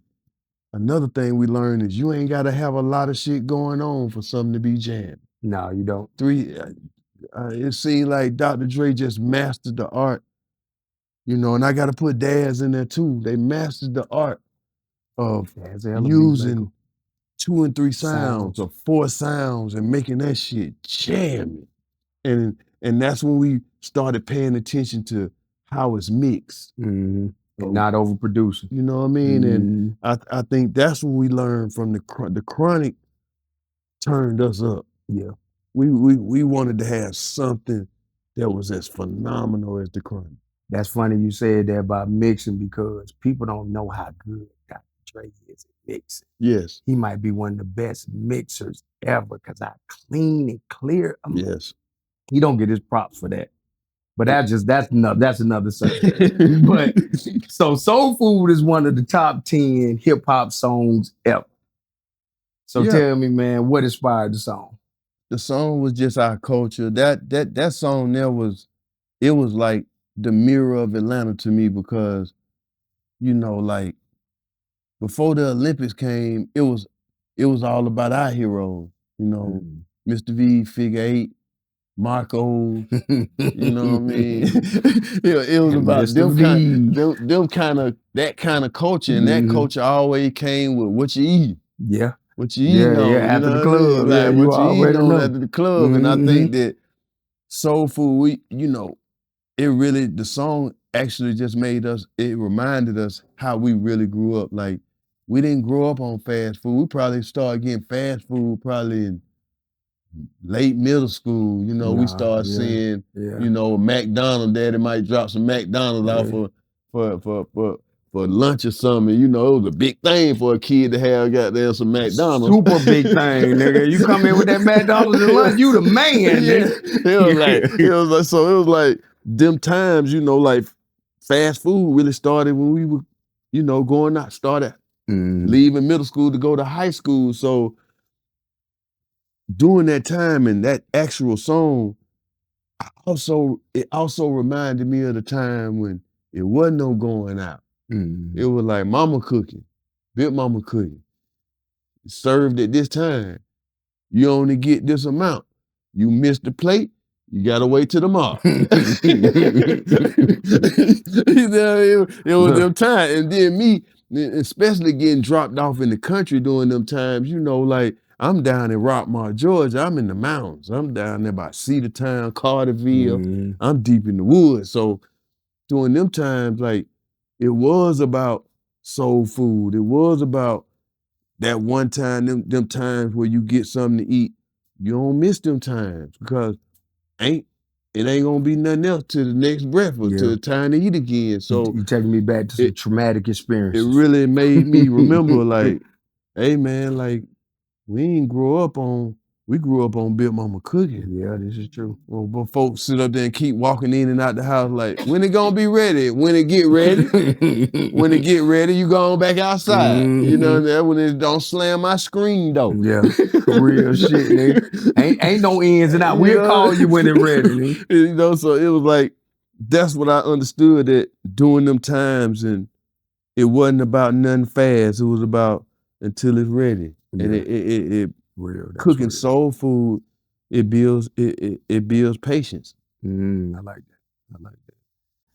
another thing we learned is you ain't gotta have a lot of shit going on for something to be jammed. No, you don't. It seemed like Dr. Dre just mastered the art, and I gotta put Daz in there too. They mastered the art of using 2 and 3 sounds or 4 sounds and making that shit jamming. And that's when we started paying attention to how it's mixed. And not overproducing. You know what I mean? And I think that's what we learned from the Chronic turned us up. Yeah. We wanted to have something that was as phenomenal as the Chronic. That's funny you said that about mixing because people don't know how good Dr. Dre is at mixing. Yes. He might be one of the best mixers ever because I clean and clear. Yes. He don't get his props for that. But that's another subject. But so Soul Food is one of the top 10 hip hop songs ever. So tell me, man, what inspired the song? The song was just our culture. That song there was like the mirror of Atlanta to me because, like before the Olympics came, it was all about our heroes. Mr. V, Figure 8, Marco, you know what I mean? it was about that kind of culture, and that culture always came with what you eat. Yeah. What you eating on, after you know the club. what I mean? Like, what you eating on know. after the club. And I think that soul food, it really, the song actually just it reminded us how we really grew up. Like, we didn't grow up on fast food. We probably started getting fast food probably in late middle school. We started seeing, McDonald's. Daddy might drop some McDonald's out for lunch or something. It was a big thing for a kid to have goddamn some McDonald's. Super big thing, nigga. You come in with that McDonald's and lunch, you the man, nigga. It was like them times, like fast food really started when we were, going out, started leaving middle school to go to high school. So during that time and that actual song, it also reminded me of the time when it wasn't no going out. It was like mama cooking, big mama cooking. Served at this time. You only get this amount. You miss the plate, you gotta wait till tomorrow. It was them times. And then me, especially getting dropped off in the country during them times, like I'm down in Rockmart, Georgia. I'm in the mountains. I'm down there by Cedartown, Carterville. I'm deep in the woods. So during them times, like, it was about soul food. It was about that one time, them times where you get something to eat. You don't miss them times because it ain't gonna be nothing else to the next breakfast, to the time to eat again. So you taking me back to some traumatic experiences. It really made me remember, like, hey man, like, we grew up on Big Mama cooking. Yeah, this is true. Well, but folks sit up there and keep walking in and out the house like, when it gonna be ready? When it get ready? When it get ready, you go on back outside. You know that when it don't slam my screen door. Yeah, real shit, nigga. Ain't no ins and out. We'll call you when it's ready. So it was like, that's what I understood that during them times, and it wasn't about nothing fast. It was about until it's ready. Yeah. And it real. Cooking real. soul food, it builds patience. I like that.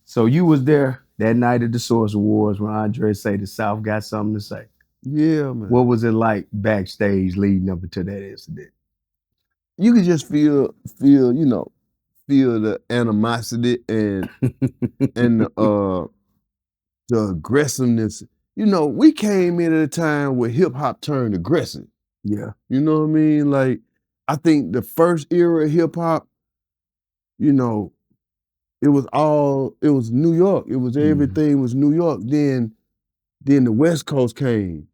So you was there that night at the Source Awards when Andre say the South got something to say. Yeah, man. What was it like backstage leading up to that incident? You could just feel the animosity and the aggressiveness. We came in at a time where hip hop turned aggressive. Yeah. You know what I mean? Like, I think the first era of hip hop, it was New York. It was everything was New York. Then the West Coast came.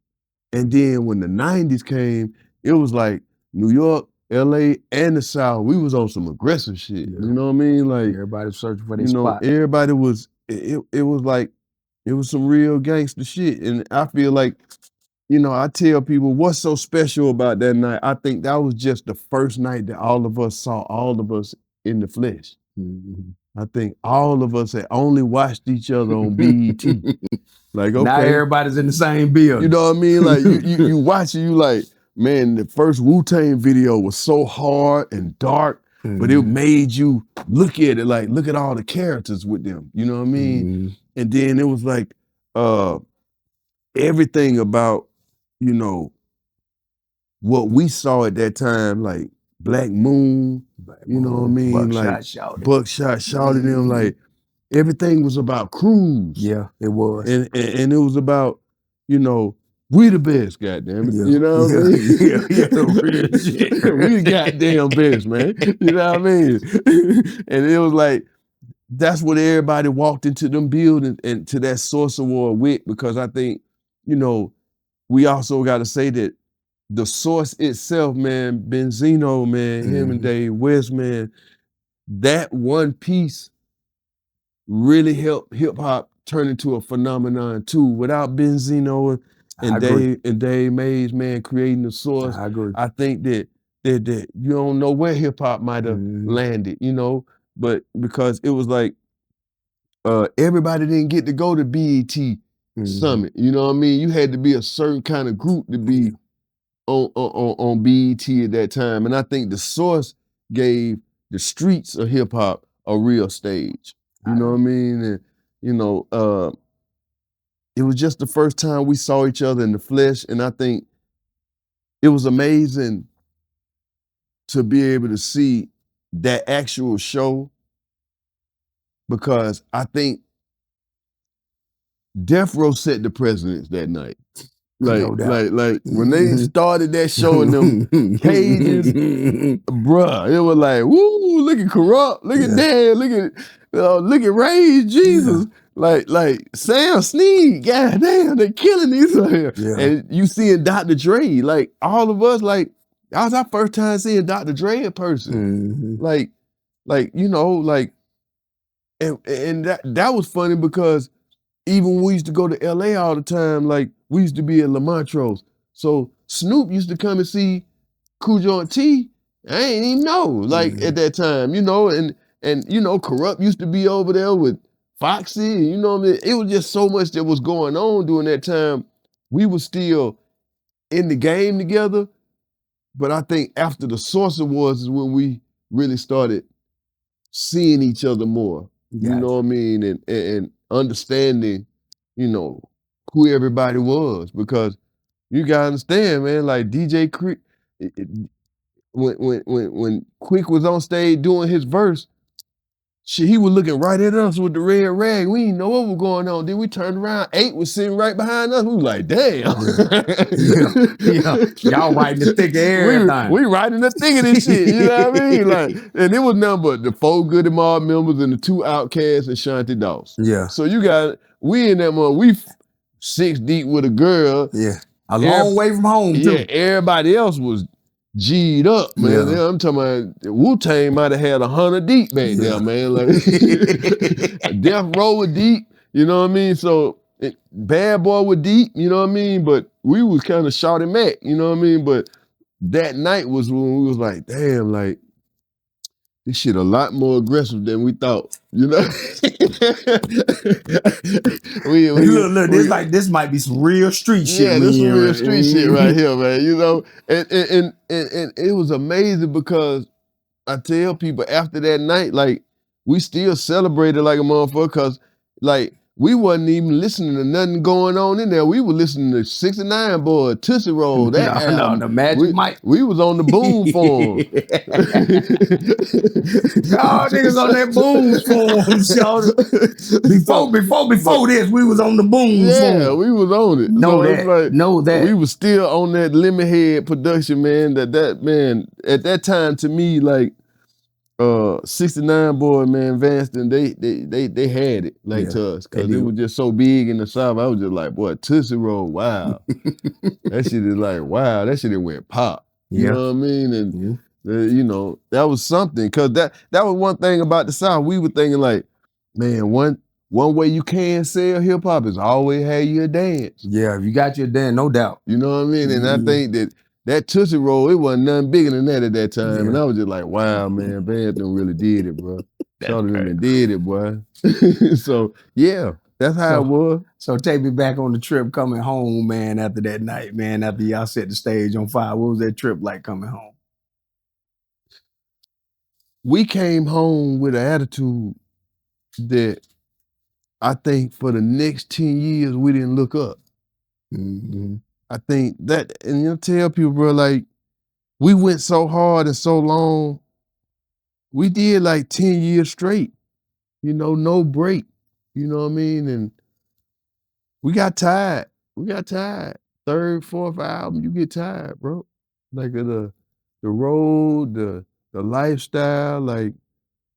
And then when the 90s came, it was like New York, LA, and the South. We was on some aggressive shit. Yeah. You know what I mean? Like, everybody was searching for their spot. Everybody was, it was like, it was some real gangster shit. And I feel like, I tell people what's so special about that night. I think that was just the first night that all of us saw all of us in the flesh. I think all of us had only watched each other on BET. Like, okay. Now everybody's in the same building. You know what I mean? Like, you watch it, you like, man, the first Wu-Tang video was so hard and dark, but it made you look at it like, look at all the characters with them. You know what I mean? And then it was like, everything about, what we saw at that time, like Black Moon, you know what I mean? Buckshot shouted them, like, everything was about crews. Yeah, it was. And it was about, we the best, goddamn it. Yeah. You know what I mean? Yeah. We the goddamn best, man. You know what I mean? And it was like, that's what everybody walked into them buildings and to that Source Award with, because I think, we also got to say that the Source itself, man, Benzino, man, him and Dave West, man, that one piece really helped hip hop turn into a phenomenon too. Without Benzino and Dave Mays, man, creating the Source, I agree. I think that you don't know where hip hop might have landed, but because it was like everybody didn't get to go to BET Summit. You know what I mean? You had to be a certain kind of group to be on BET at that time. And I think the Source gave the streets of hip hop a real stage. You know what I mean? And, you know, it was just the first time we saw each other in the flesh. And I think it was amazing to be able to see that actual show, because I think Death Row set the precedence that night. Like when they started that show in them cages, bruh, it was like, woo, look at Corrupt, look at Dan, look at Rage, Jesus. Like Sam Snead, goddamn, they're killing these out here. And you seeing Dr. Dre, like all of us, like that was our first time seeing Dr. Dre in person. Like, you know, like, and that was funny because even when we used to go to LA all the time, like we used to be at La Montrose. So Snoop used to come and see Cujo and T. I ain't even know, like at that time, you know, and you know, Corrupt used to be over there with Foxy, you know what I mean? It was just so much that was going on during that time. We were still in the game together, but I think after the Source Awards is when we really started seeing each other more. You know what I mean? And understanding, you know, who everybody was. Because you gotta understand, man, like DJ Quick, when Quick was on stage doing his verse, shit, he was looking right at us with the red rag. We didn't know what was going on. Then we turned around, 8 was sitting right behind us. We was like, damn. Y'all right in the thick of everything. We right in the thick of this shit, you know what I mean? Like, and it was nothing but the 4 Goodie Mob members and the 2 Outkast and Shanti Doss. So you got, we in that one, we 6 deep with a girl. A long way from home, too. Yeah, everybody else was G'd up, man. I'm talking about Wu-Tang might have had 100 deep back there, man. Like Death Row was deep, you know what I mean? So Bad Boy was deep, you know what I mean? But we was kind of shouting Mac, you know what I mean? But that night was when we was like, damn, like this shit a lot more aggressive than we thought, you know? Look, this might be some real street shit. Yeah, this some real street shit right here, man, you know? And it was amazing because I tell people after that night, like, we still celebrated like a motherfucker because, like, we wasn't even listening to nothing going on in there. We were listening to 69 Boy, Tootsie Roll, that album. The Magic Mike. We was on the boom form. Y'all niggas on that boom form, Before this, we was on the boom form. Yeah, we was on it. Know that. We was still on that Lemon Head production, man. That man, at that time to me, like, 69 Boy, man, Vanston, they had it, like, to us, because it was just so big in the South. I was just like, boy, Tootsie Roll, wow. That shit is like, wow, that shit went pop. You know what I mean? And, you know, that was something, because that was one thing about the South. We were thinking like, man, one way you can sell hip-hop is always have you a dance. Yeah, if you got your dance, no doubt. You know what I mean? And I think that Tootsie Roll, it wasn't nothing bigger than that at that time. And I was just like, wow, man, Vanston really did it, bro. Charlie really did it, boy. So, yeah, that's how it was. So take me back on the trip coming home, man, after that night, man, after y'all set the stage on fire. What was that trip like coming home? We came home with an attitude that I think for the next 10 years, we didn't look up. I think that, and you tell people, bro, like, we went so hard and so long. We did like 10 years straight, you know, no break, you know what I mean? And we got tired. Third, fourth album, you get tired, bro. Like the road, the lifestyle, like,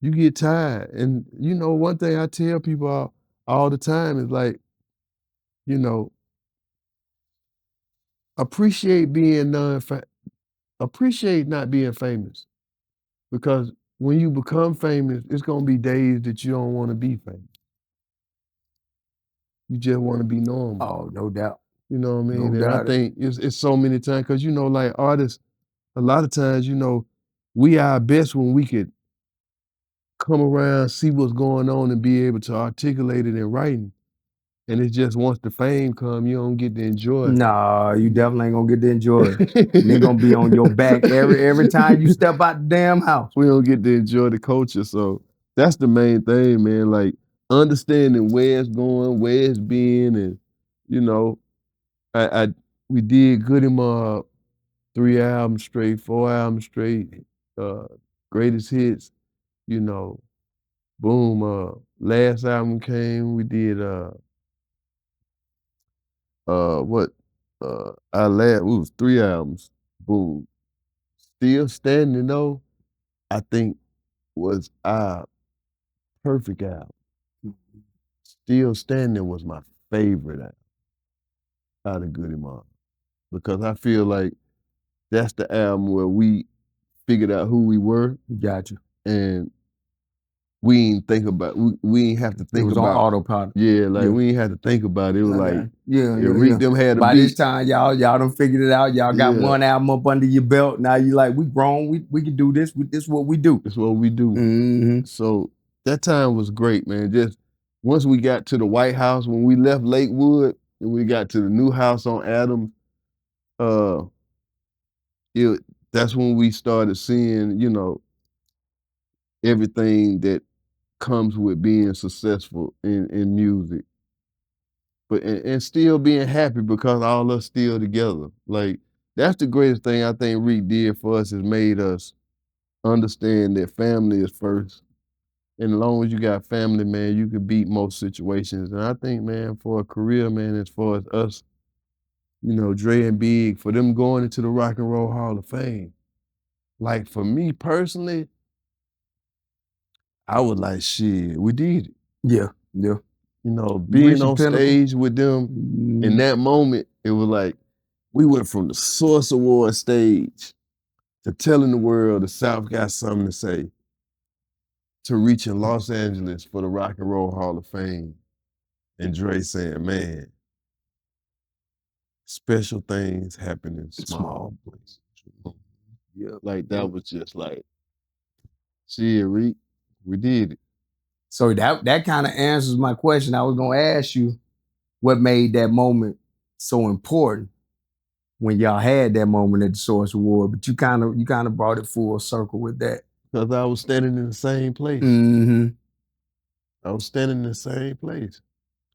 you get tired. And, you know, one thing I tell people all the time is like, you know, appreciate not being famous, because when you become famous, it's gonna be days that you don't want to be famous. You just want to be normal. Oh, no doubt. You know what I mean? No and doubt. I think it's so many times, because, you know, like artists, a lot of times, you know, we are best when we could come around, see what's going on, and be able to articulate it in writing. And it's just once the fame come, you don't get to enjoy it. Nah, you definitely ain't gonna get to enjoy it. And they gonna be on your back every time you step out the damn house. We don't get to enjoy the culture. So that's the main thing, man. Like understanding where it's going, where it's been, and you know, we did Goodie Mob 3 albums straight, 4 albums straight, greatest hits, you know, boom, last album came, we did what our last it was 3 albums, boom. Still Standing though, I think was our perfect album. Still Standing was my favorite album out of Goodie Mob. Because I feel like that's the album where we figured out who we were. Gotcha. And we ain't think about we ain't have to think it was about on autopilot. Yeah, like we ain't have to think about it. It was like Reek them had By a beat. this time, y'all done figured it out. Y'all got one album up under your belt. Now you like, we grown, we can do this. This is what we do. It's what we do. Mm-hmm. So that time was great, man. Just once we got to the White House, when we left Lakewood and we got to the new house on Adams, that's when we started seeing, you know, everything that comes with being successful in music. But and still being happy because all us still together. Like that's the greatest thing I think Reek did for us, is made us understand that family is first. And as long as you got family, man, you can beat most situations. And I think, man, for a career, man, as far as us, you know, Dre and Big, for them going into the Rock and Roll Hall of Fame, like for me personally, I was like, shit, we did it. Yeah. You know, being on stage with them in that moment, it was like, we went from the Source Award stage to telling the world the South got something to say, to reaching Los Angeles for the Rock and Roll Hall of Fame. And Dre saying, man, special things happen in small places. Yeah, like that was just like, shit, Reek, we did it. So that kind of answers my question. I was gonna ask you what made that moment so important when y'all had that moment at the Source Award, but you kind of brought it full circle with that. Because I was standing in the same place. Mm-hmm. I was standing in the same place.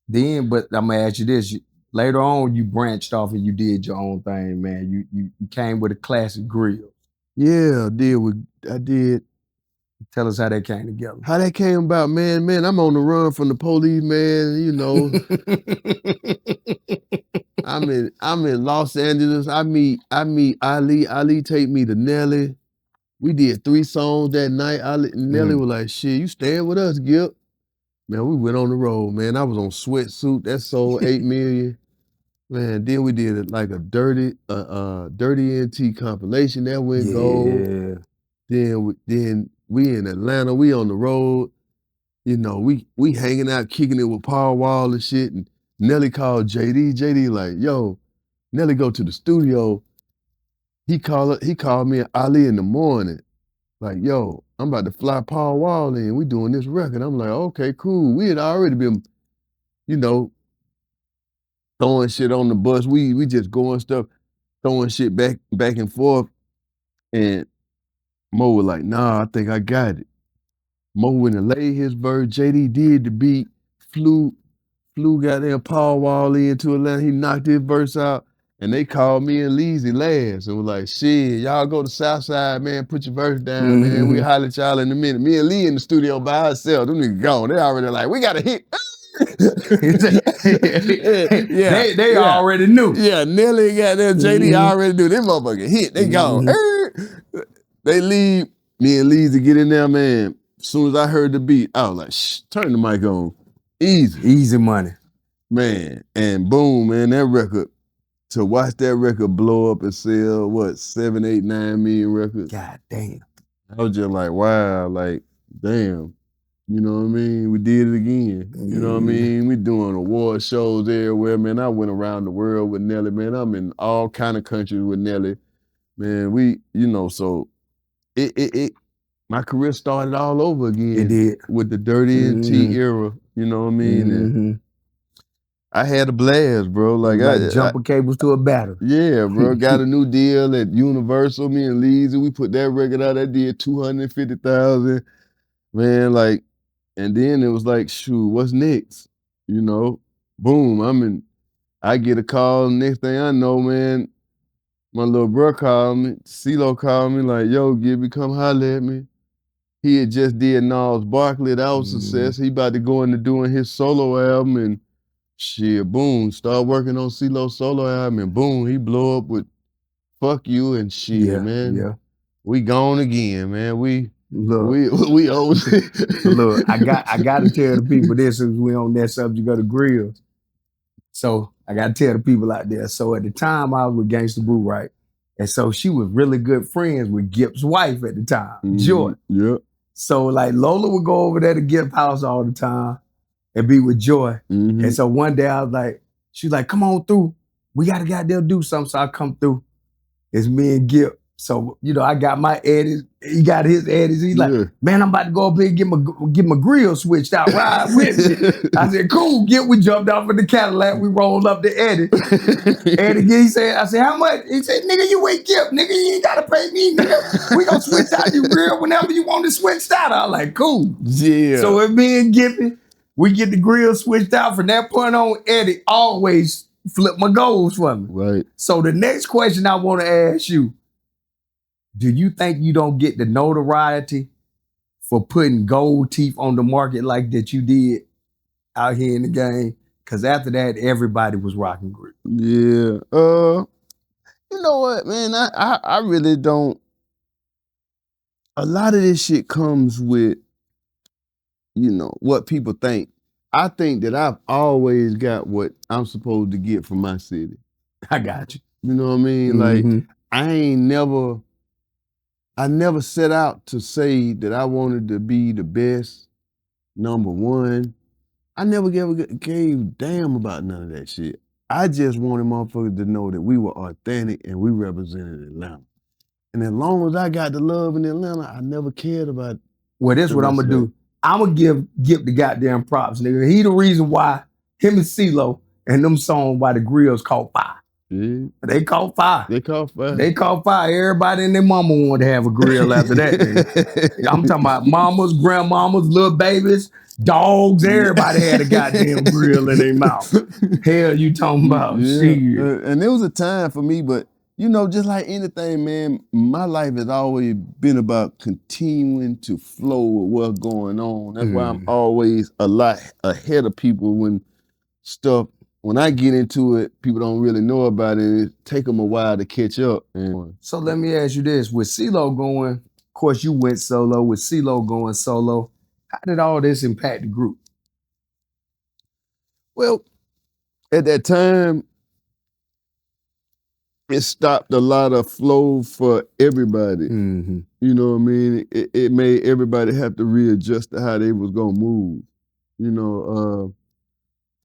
Then, but I'm gonna ask you this. Later on, you branched off and you did your own thing, man. You came with a classic grill. Yeah, I did. Tell us how that came together. How that came about, man. Man, I'm on the run from the police, man. You know, I'm in Los Angeles. I meet Ali. Ali take me to Nelly. We did 3 songs that night. Nelly was like, shit, you staying with us, Gipp. Man, we went on the road, man. I was on Sweatsuit. That sold 8 million. Man, then we did like a Dirty NT compilation. That went gold. Then we in Atlanta. We on the road. You know, we hanging out, kicking it with Paul Wall and shit. And Nelly called JD. JD like, yo, Nelly go to the studio. He called me and Ali in the morning. Like, yo, I'm about to fly Paul Wall in. We doing this record. I'm like, okay, cool. We had already been, you know, throwing shit on the bus. We just going stuff, throwing shit back and forth. And Mo was like, nah, I think I got it. Mo went and laid his verse. JD did the beat. Flew goddamn Paul Wall into Atlanta. He knocked his verse out. And they called me and Leezy last and was like, shit, y'all go to Southside, man, put your verse down, man. We holler at y'all in a minute. Me and Lee in the studio by ourselves. Them niggas gone. They already like, we got a hit. They already knew. Yeah, Nelly got that. JD already knew. Them motherfucking hit. They gone. They leave. Me and Leezy get in there, man. As soon as I heard the beat, I was like, shh, turn the mic on. Easy money. Man, and boom, man, that record, to watch that record blow up and sell, what, 7, 8, 9 million records? God damn. I was just like, wow, like, damn. You know what I mean? We did it again. You know what I mean? We doing award shows everywhere, man. I went around the world with Nelly, man. I'm in all kind of countries with Nelly. Man, we, you know, so my career started all over again. It did. With the Dirty NT era, you know what I mean? And I had a blast, bro. Like jumper cables to a battery. Yeah, bro. Got a new deal at Universal. Me and Leezy, we put that record out. That did 250,000. Man, like, and then it was like, shoot, what's next? You know, boom. I get a call. Next thing I know, man, my little bro called me. CeeLo called me like, yo, Gibby, come holler at me. He had just did Nas Barkley. That was success. He about to go into doing his solo album and shit, boom. Start working on CeeLo's solo album and boom, he blow up with Fuck You and shit, man. Yeah. We gone again, man. We over. Look, I got to tell the people this since we on that subject of the grills. So I got to tell the people out there. So at the time I was with Gangsta Boo, right? And so she was really good friends with Gipp's wife at the time, Joy. Yep. So like Lola would go over there to Gipp house all the time and be with Joy. And so one day I was like, she's like, come on through. We got to goddamn do something. So I come through. It's me and Gipp. So, you know, I got my eddies. He got his eddies. He's like, man, I'm about to go up here and get my grill switched out. Ride with me. I said, cool. Gipp, we jumped off in the Cadillac. We rolled up the Eddie. Eddie, he said, I said, how much? He said, nigga, you ain't Gipp. Nigga, you ain't got to pay me, nigga. We gonna switch out your grill whenever you want to switch out. I was like, cool. Yeah. So with me and Gippy, we get the grill switched out. From that point on, Eddie always flip my goals for me. Right. So the next question I want to ask you, do you think you don't get the notoriety for putting gold teeth on the market like that you did out here in the game? Because after that, everybody was rocking grill. Yeah. You know what, man? I really don't. A lot of this shit comes with, you know, what people think. I think that I've always got what I'm supposed to get from my city. I got you. You know what I mean? Like, I never set out to say that I wanted to be the best, number one. I never gave a damn about none of that shit. I just wanted motherfuckers to know that we were authentic and we represented Atlanta. And as long as I got the love in Atlanta, I never cared about. Well, this is what I'm gonna do. I'm gonna give the goddamn props, nigga. He the reason why him and CeeLo and them songs why the grills caught fire. Yeah. They caught fire. They caught fire. They caught fire. Everybody and their mama wanted to have a grill after that. Nigga. I'm talking about mamas, grandmamas, little babies, dogs. Everybody had a goddamn grill in their mouth. Hell, you talking about? Shit. And there was a time for me, but you know, just like anything, man, my life has always been about continuing to flow with what's going on. That's why I'm always a lot ahead of people when I get into it, people don't really know about it. It take them a while to catch up. So let me ask you this. With CeeLo going, of course you went solo. With CeeLo going solo, how did all this impact the group? Well, at that time, it stopped a lot of flow for everybody. You know what I mean? It made everybody have to readjust to how they was gonna move. You know,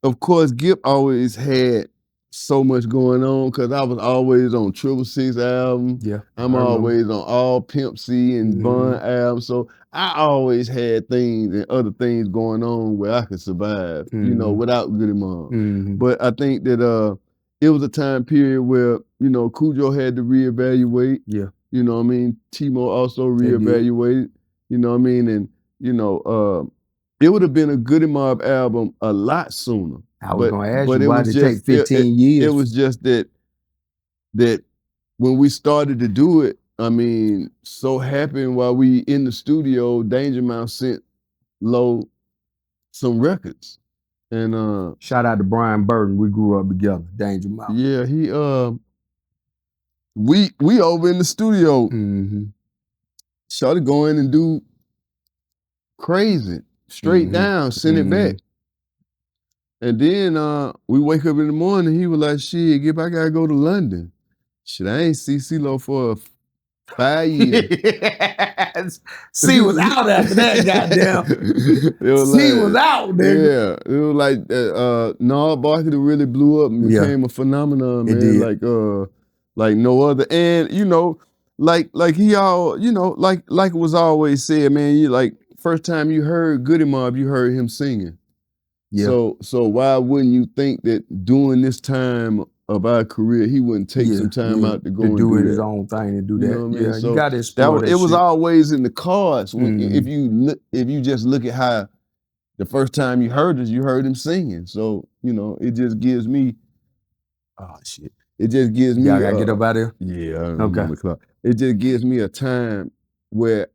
of course, Gipp always had so much going on because I was always on 666 album. Yeah, I'm always on all Pimp C and Bun albums. So I always had things and other things going on where I could survive, you know, without Goodie Mob. But I think that it was a time period where, you know, Cujo had to reevaluate. Yeah. You know what I mean? Timo also reevaluated. You know what I mean? And, you know, it would have been a Goodie Mob album a lot sooner. I was going to ask you, why did it take 15 years? It was just that when we started to do it, I mean, so happened while we in the studio, Danger Mouse sent Lo some records. And shout out to Brian Burton. We grew up together, Danger Mouse. Yeah, he we over in the studio. Started go in and do crazy. Straight down, send it back. And then we wake up in the morning, he was like, shit, Gipp, I gotta go to London. Shit, I ain't see CeeLo for 5 years. C was out after that, goddamn. C was out, nigga. Yeah, it was like, Nas Barkley really blew up and became a phenomenon, man. Like no other. And, you know, like he all, you know, like it was always said, man, you like, first time you heard Goodie Mob, you heard him singing. Yeah. So why wouldn't you think that during this time of our career, he wouldn't take some time out to go and do his that? own thing and do You that. know what I mean? Yeah, So you got to explore that it was shit. always in the cards. If you just look at how the first time you heard us, you heard him singing. So it just gives me. Oh shit! It just gives me. Y'all gotta get up out of here. Yeah. Okay. On the clock. It just gives me a time where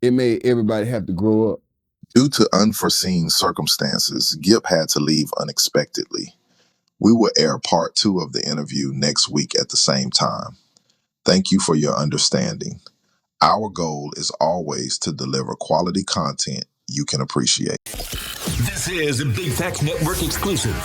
it made everybody have to grow up. Due to unforeseen circumstances, Gipp had to leave unexpectedly. We will air part 2 of the interview next week at the same time. Thank you for your understanding. Our goal is always to deliver quality content you can appreciate. This is a Big Facts Network exclusive.